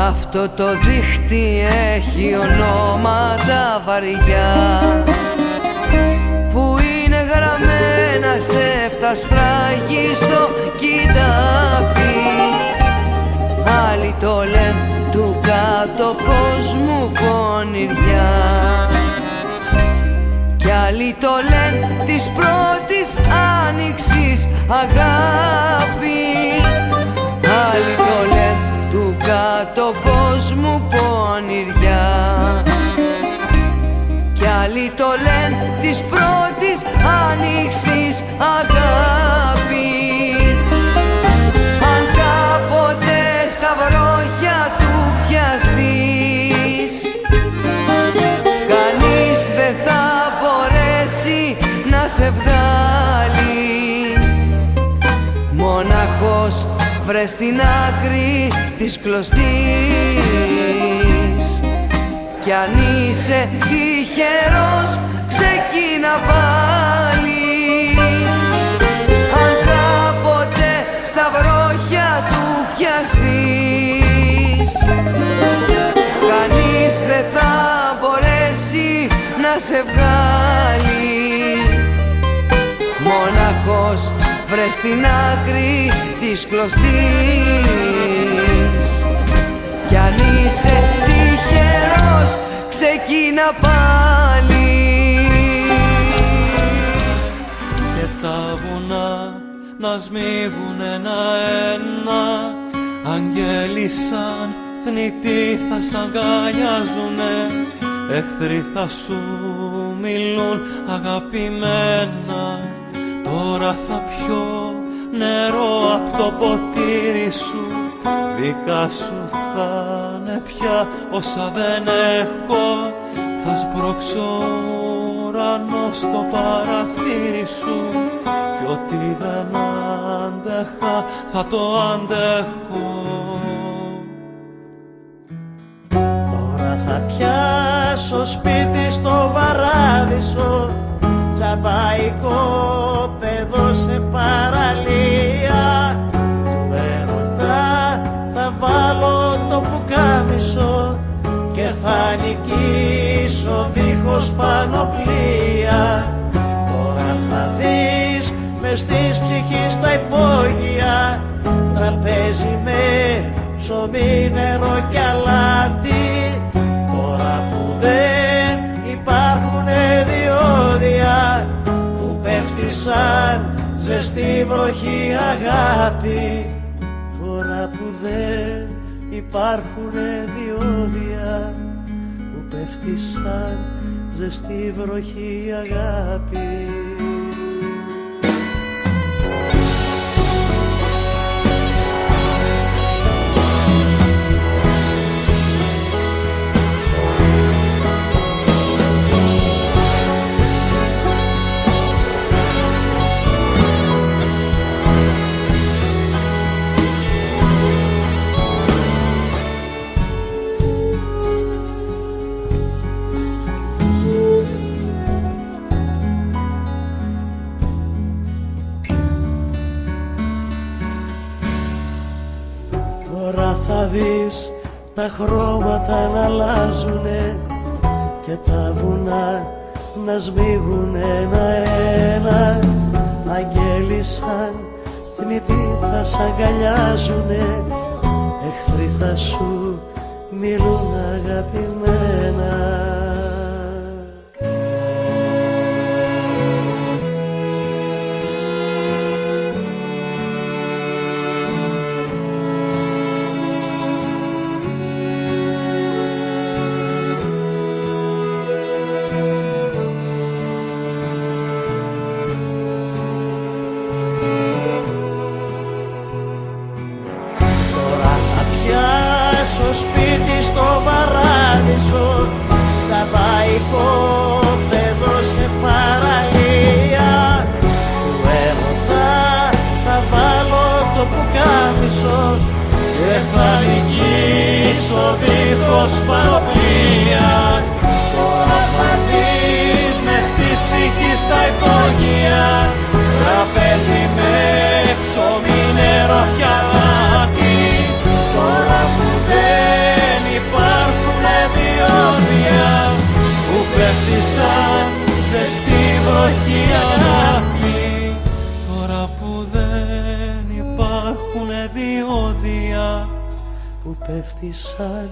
Speaker 3: Αυτό το δίχτυ έχει ονόματα βαριά, που είναι γραμμένα σε φτασφράγιστο κοιτάπι. Άλλοι το λένε του κάτω κόσμου πονηριά, κι άλλοι το λένε της πρώτης άνοιξης αγάπη. Άλλοι το λένε του κάτω κόσμου πονηριά, κι άλλοι το λένε της πρώτης άνοιξης αγάπη. Αν κάποτε στα βρόχια του πιαστείς, κανείς δεν θα μπορέσει να σε βγάλει. Μοναχός βρες την άκρη της κλωστής, κι αν είσαι τυχερός ξεκίνα πάλι. Αν κάποτε στα βρόχια του πιαστείς, κανείς δεν θα μπορέσει να σε βγάλει. Μοναχός βρες την άκρη της κλωστής, κι αν είσαι τυχερός ξεκίνα πάλι.
Speaker 9: Και τα βουνά να σμίγουν ένα-ένα, αγγέλοι σαν θνητοί θα σ' αγκαλιάζουνε. εχθροί θα σου μιλούν αγαπημένα. Τώρα θα πιω νερό απ' το ποτήρι σου, δικά σου θα είναι πια όσα δεν έχω. Θα σπρώξω ουρανό στο παραθύρι σου κι ό,τι δεν άντεχα θα το αντέχω.
Speaker 10: Τώρα θα πιάσω σπίτι στο παράδεισο, τζαμπαϊκό παιδό σε παραλία. Του έρωτα θα βάλω το πουκάμισο και θα νικήσω δίχως πανοπλία. Τώρα θα δεις μες της ψυχής τα υπόγεια, τραπέζι με ψωμί, νερό κι αλάτι. Τώρα που δεν υπάρχουνε διόδια που πέφτει σαν ζεστή βροχή αγάπη. Τώρα που δεν υπάρχουνε διόδια που πέφτει σαν ζεστή βροχή αγάπη. Θα δεις τα χρώματα να αλλάζουνε και τα βουνά να σμίγουν ένα-ένα. Αγγέλοι σαν θνητοί θα σ' αγκαλιάζουνε, εχθροί θα σου μιλούν αγαπημένα. Σπίτι στο παράδεισο, τζαμπαϊκό παιδό σε παραλία. Του έρωτα θα βάλω το πουκάμισο και θα νικήσω δίχως πανοπλία. Τώρα θα δεις μες της ψυχής τα υπόγεια, τραπέζι με ψωμί, νερό κι αλάτι. Τώρα που δεν υπάρχουνε διόδια που πέφτει σαν ζεστή βροχή αγάπη. Τώρα που δεν υπάρχουνε διόδια που πέφτει σαν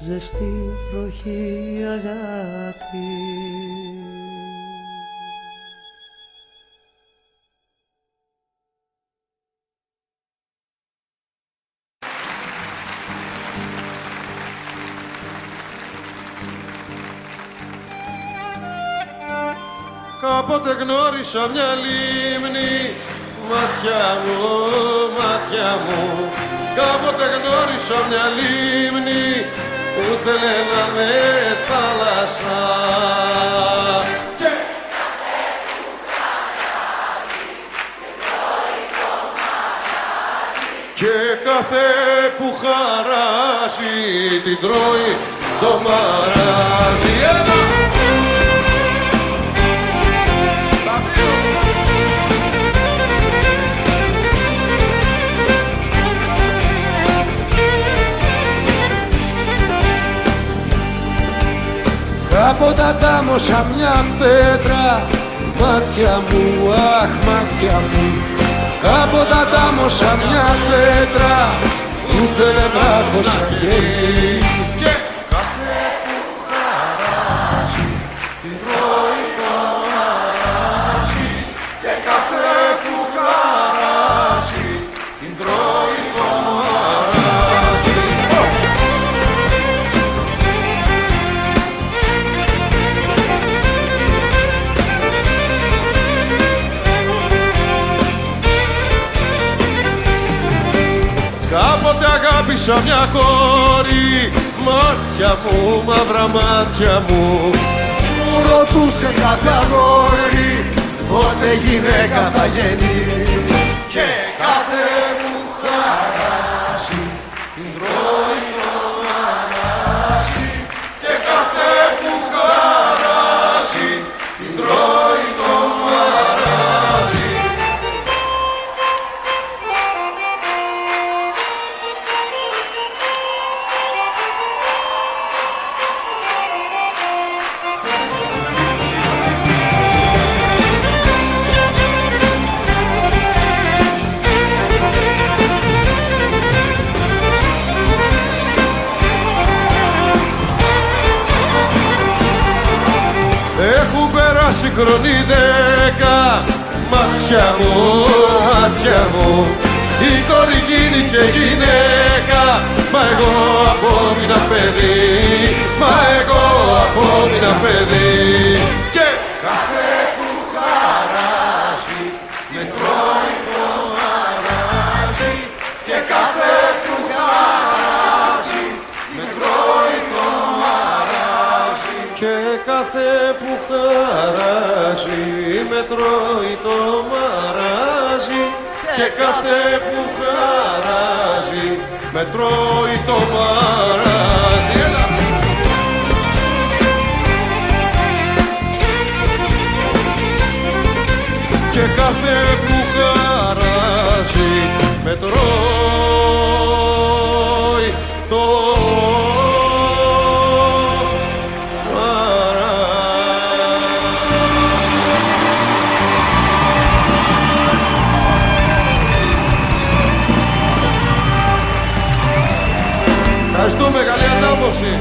Speaker 10: ζεστή βροχή αγάπη.
Speaker 11: Κάποτε γνώρισα μια λίμνη, μάτια μου, μάτια μου. Κάποτε γνώρισα μια λίμνη που θέλε να είναι θάλασσα. Και κάθε που χαράζει την τρώει το μαράζι.
Speaker 1: Κάποτε αντάμωσα μια πέτρα, μάτια μου, αχ μάτια μου. Κάποτε αντάμωσα μια πέτρα που θέλε βράχος αγγέλη.
Speaker 11: Και κάθε που χαράζει την τρώει το μαράζι. Και κάθε που χαράζει την τρώει το μαράζι. τότε αγάπησα μια κόρη. Μάτια μου, μαύρα μάτια μου,
Speaker 12: μου ρωτούσε κάθε αγόρι πότε γυναίκα θα γεννεί. Και κάθε που χαράζει την τρώει το μαράζι. Και κάθε που χαράζει την τρώει το μαράζι.
Speaker 11: Έχουν περάσει χρονοί 10, μάτια μου, μάτια μου, η κόρη γίνηκε γυναίκα. Μα εγώ απόμεινα παιδί, μα εγώ απόμεινα παιδί. Και
Speaker 12: κάθε που χαράζει την τρώει το μαράζι. Και κάθε που χαράζει την τρώει το μαράζι.
Speaker 11: και κάθε που χαράζει με τρώει το μαράζι. Και κάθε που χαράζει με τρώει το μαράζι. Και κάθε που χαράζει με τρώει το Ευχαριστούμε, καλή αντάμωση.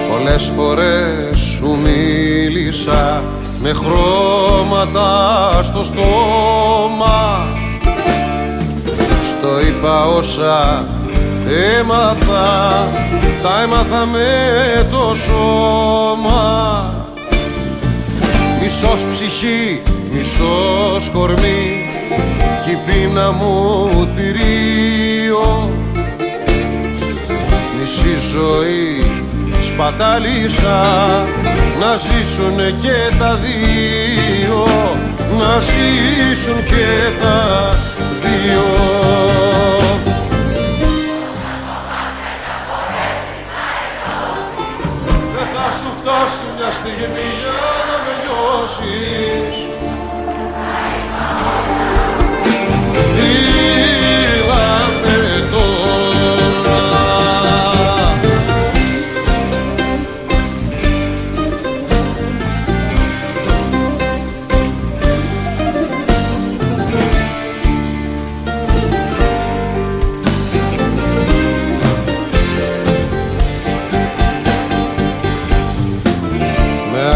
Speaker 11: Πολλές φορές σου μίλησα με χρώματα στο στόμα. Στο είπα όσα έμαθα, τα έμαθα με το σώμα. Μισός ψυχή, μισός κορμί, κι η πείνα μου θηρίο. Μισή ζωή σπατάλησα να ζήσουνε και τα δύο, να ζήσουν και τα δύο. Δεν θα σου φτάσει μια στιγμή για να με νιώσεις. Ήλαμε τώρα.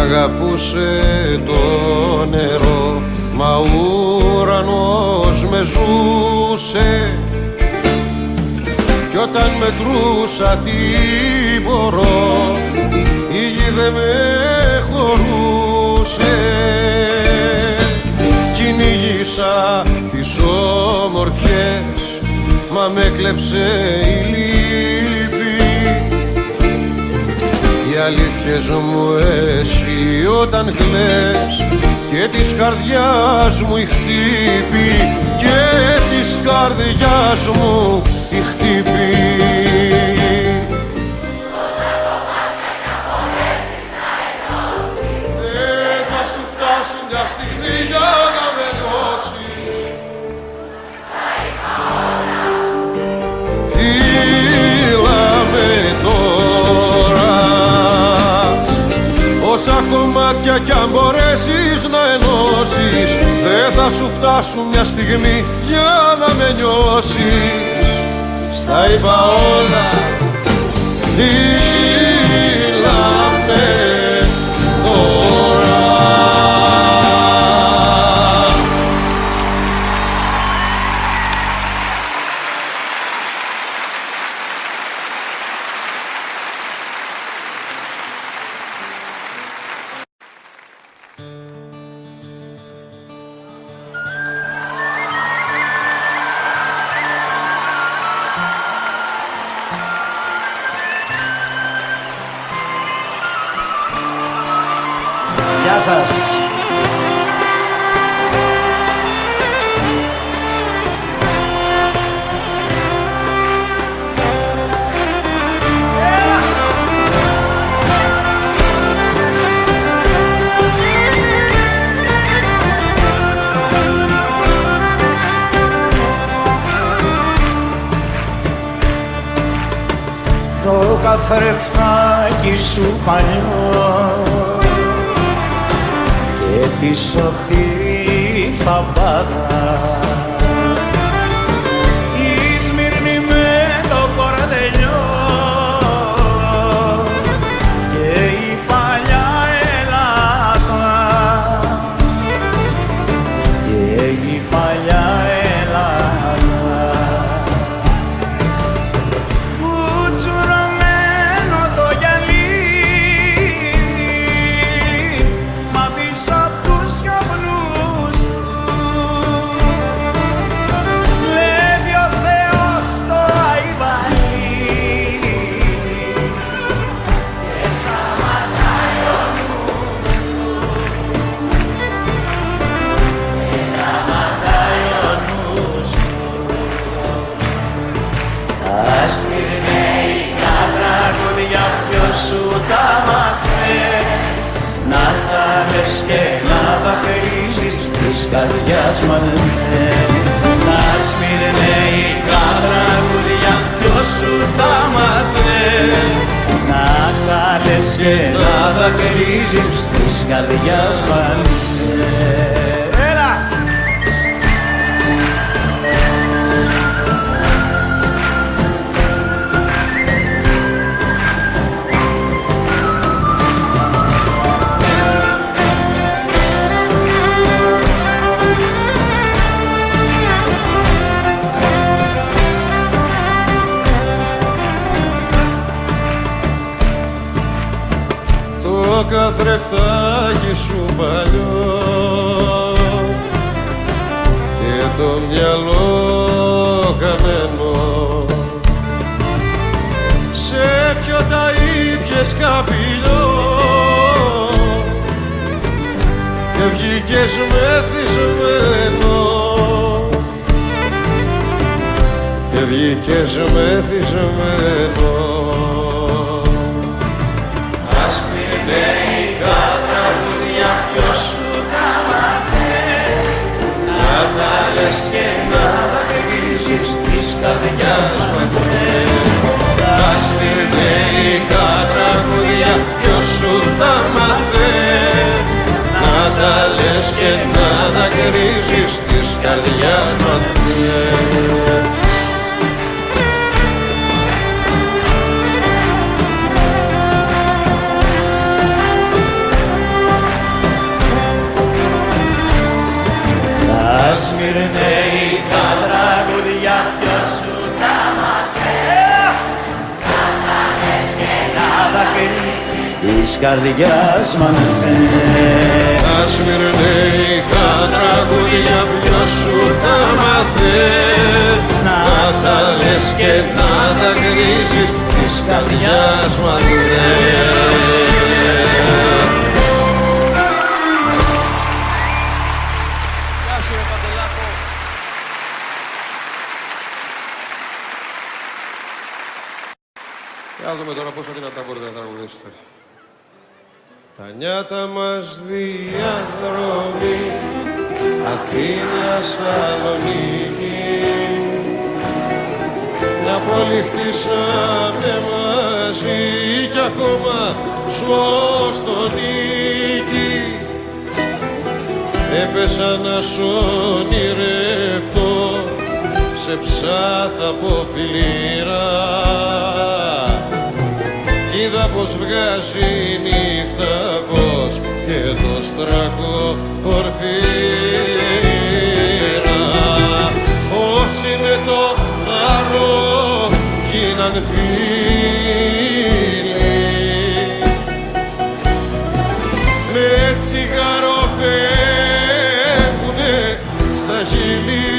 Speaker 11: Αγαπούσε το νερό, μα ο ουρανός με ζούσε. Κι όταν μετρούσα τι μπορώ, η γη δεν με χωρούσε. Κυνήγησα τις όμορφιες, μα με κλέψε η λύπη. Οι αλήθειες μου εσύ όταν κλαις, και της καρδιάς μου η χτύπη, και της καρδιάς μου η χτύπη. πλατιά κι αν μπορέσεις να ενώσεις, δεν θα σου φτάσουν μια στιγμή για να με νιώσεις. Στα είπα όλα, μιλάμε τώρα.
Speaker 10: Γεια σας. Το καθρεφτάκι σου παλιό και πίσω τη θαμπάτα, η Σμύρνη με το κορδελιό και η παλιά Ελλάδα, και η παλιά Ελλάδα, κουτσουρωμένο το γυαλί, μα πίσω απ' τους καπνούς του βλέπει ο Θεός το αϊβαλί και σταματάει ο νους του, και σταματάει ο νους του. Τα σμυρνέικα τραγούδια ποιος σου τα μάθε, να τα λες και να δακρύζεις της καρδιάς μου αν θέλει. Τα σμυρνέικα τραγούδια ποιος σου τα μάθε, να τα λες και να δακρύζεις της καρδιάς μου αν θέλει. Έλα!
Speaker 11: Το καθρεφτάκι σου παλιό και το μυαλό καμένο, σε ποιο τα ήπιες καπηλιό και βγήκες μεθυσμένο, και βγήκες μεθυσμένο.
Speaker 10: Ασμυρνέικα τραγούδια ποιος σου τα μάθε, να τα λες και να δακρύζεις της καρδιάς μου αν θέλει. Ασμυρνέικα τραγούδια ποιος σου τα μάθε, να τα λες και να δακρύζεις της καρδιάς μου αν θέλει. Τα σμυρνέικα τραγούδια ποιος σου τα μάθε, να τα λες και να δακρύζεις της καρδιάς μου αν θέλει.
Speaker 11: Τα σμυρνέικα τραγούδια ποιος σου τα μάθε,
Speaker 10: να τα λες και να δακρύζεις της καρδιάς μου αν θέλει.
Speaker 11: Για να δούμε τώρα πόσο δυνατά μπορείτε να τραγουδήσετε. Τα νιάτα μας διαδρομή Αθήνα Σαλονίκη, μια πόλη χτίσαμε μαζί βγάζει κι ακόμα ζω στο νίκη. Έπεσα να σ' ονειρευτώ σε ψάθα από φιλήρα. Είδα πως βγάζει η νύχτα πως και το στράκο ορφύρα. Όσοι με το θάρρο γίναν φίλοι, με τσιγάρο φεύγουνε στα χείλη.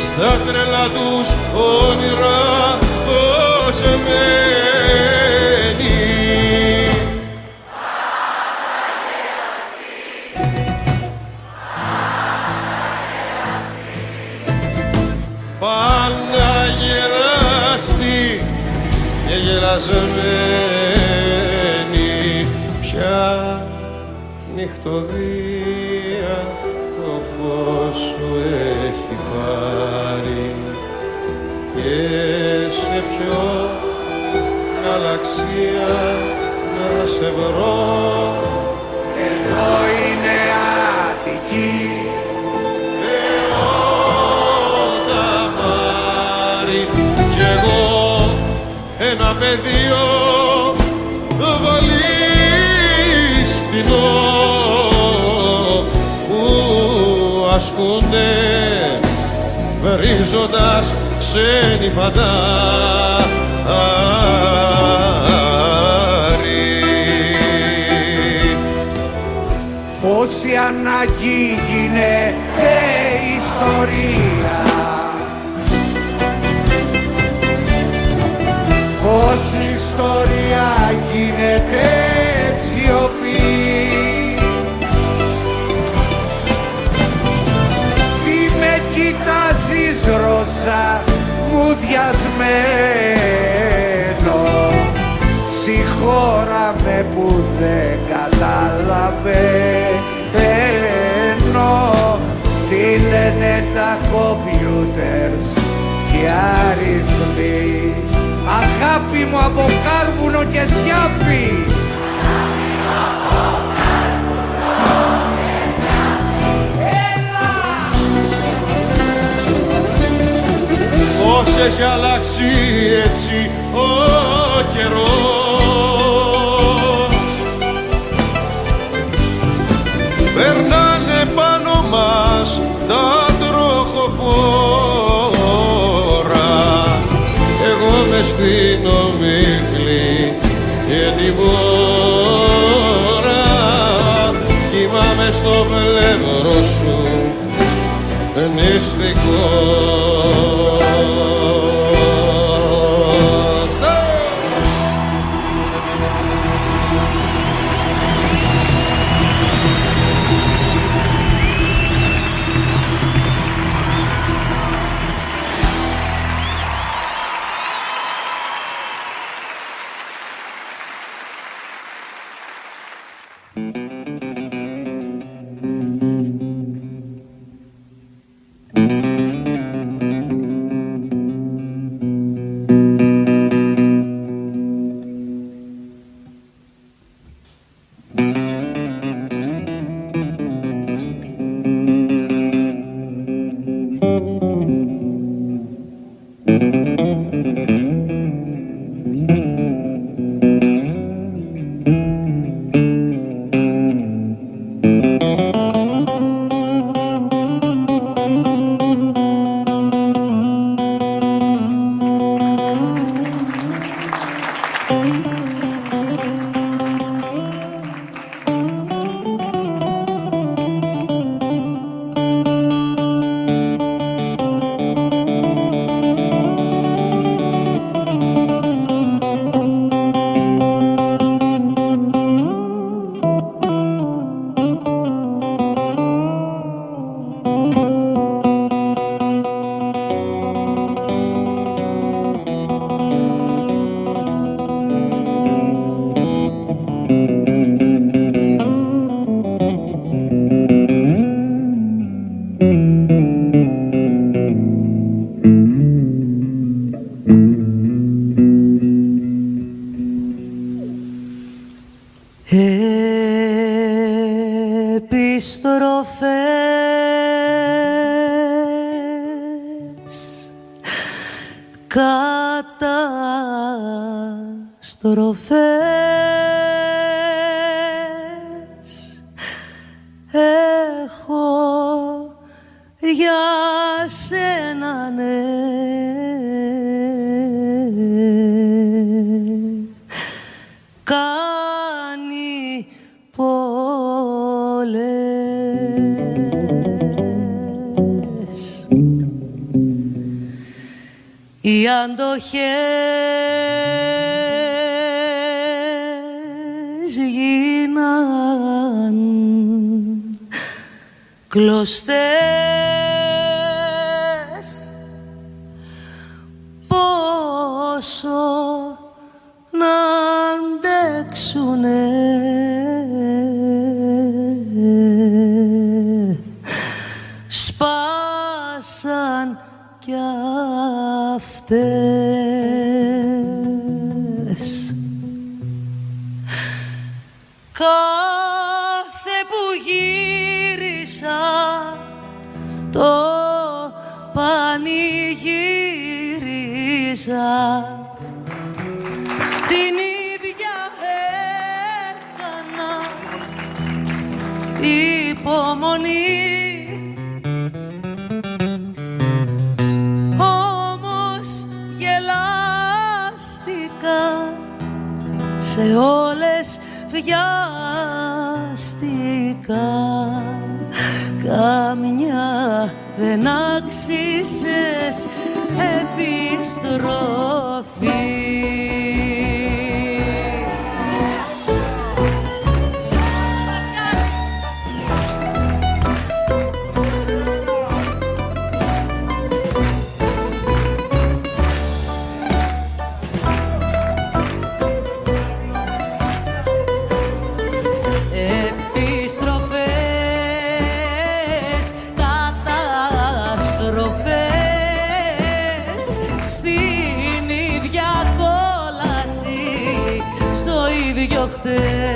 Speaker 11: Στα τρελά τους όνειρα δώσεμένοι. Πάντα γεραστή και γελασμένη, πια νυχτωδία το φως σου έχει πάρει και σε ποιο γαλαξία να σε βρω.
Speaker 12: Εδώ είναι Αττική,
Speaker 11: Θεό τα πάρει κι εγώ ένα πεδίο βαλείς φτηνό που ασκούνται βρίζοντας ξένοι φαντάροι.
Speaker 12: πόση ανάγκη γίνεται ιστορία, πόση ιστορία γίνεται σιωπή. Τι με κοιτάζεις ρόσα μου διασμένο, συγχώραμε που δεν καταλαβαίνω τι λένε τα κομπιούτερς και αριθμοί. Αγάπη μου από κάρβουνο και σιάφι,
Speaker 11: Πώς έχει αλλάξει έτσι ο καιρός, περνάνε πάνω μας τα τροχοφόρα. Εγώ μες στην ομίχλη και την πόρα κοιμάμαι στο πλευρό σου μυστικό.
Speaker 3: καταστροφές έχω για σένα, ναι. Κάνει πολλές οι αντοχές γίναν κλωστές, πόσο να αντέξουνε σπάσαν κι αυτές. Κάθε που γύρισα το πανηγύρισα, την ίδια έκανα υπομονή. Όμως γελάστηκα, σε όλες βιάστηκα, καμιά δεν άξισες επιστροφή. Στην ίδια κόλαση, στο ίδιο χτες.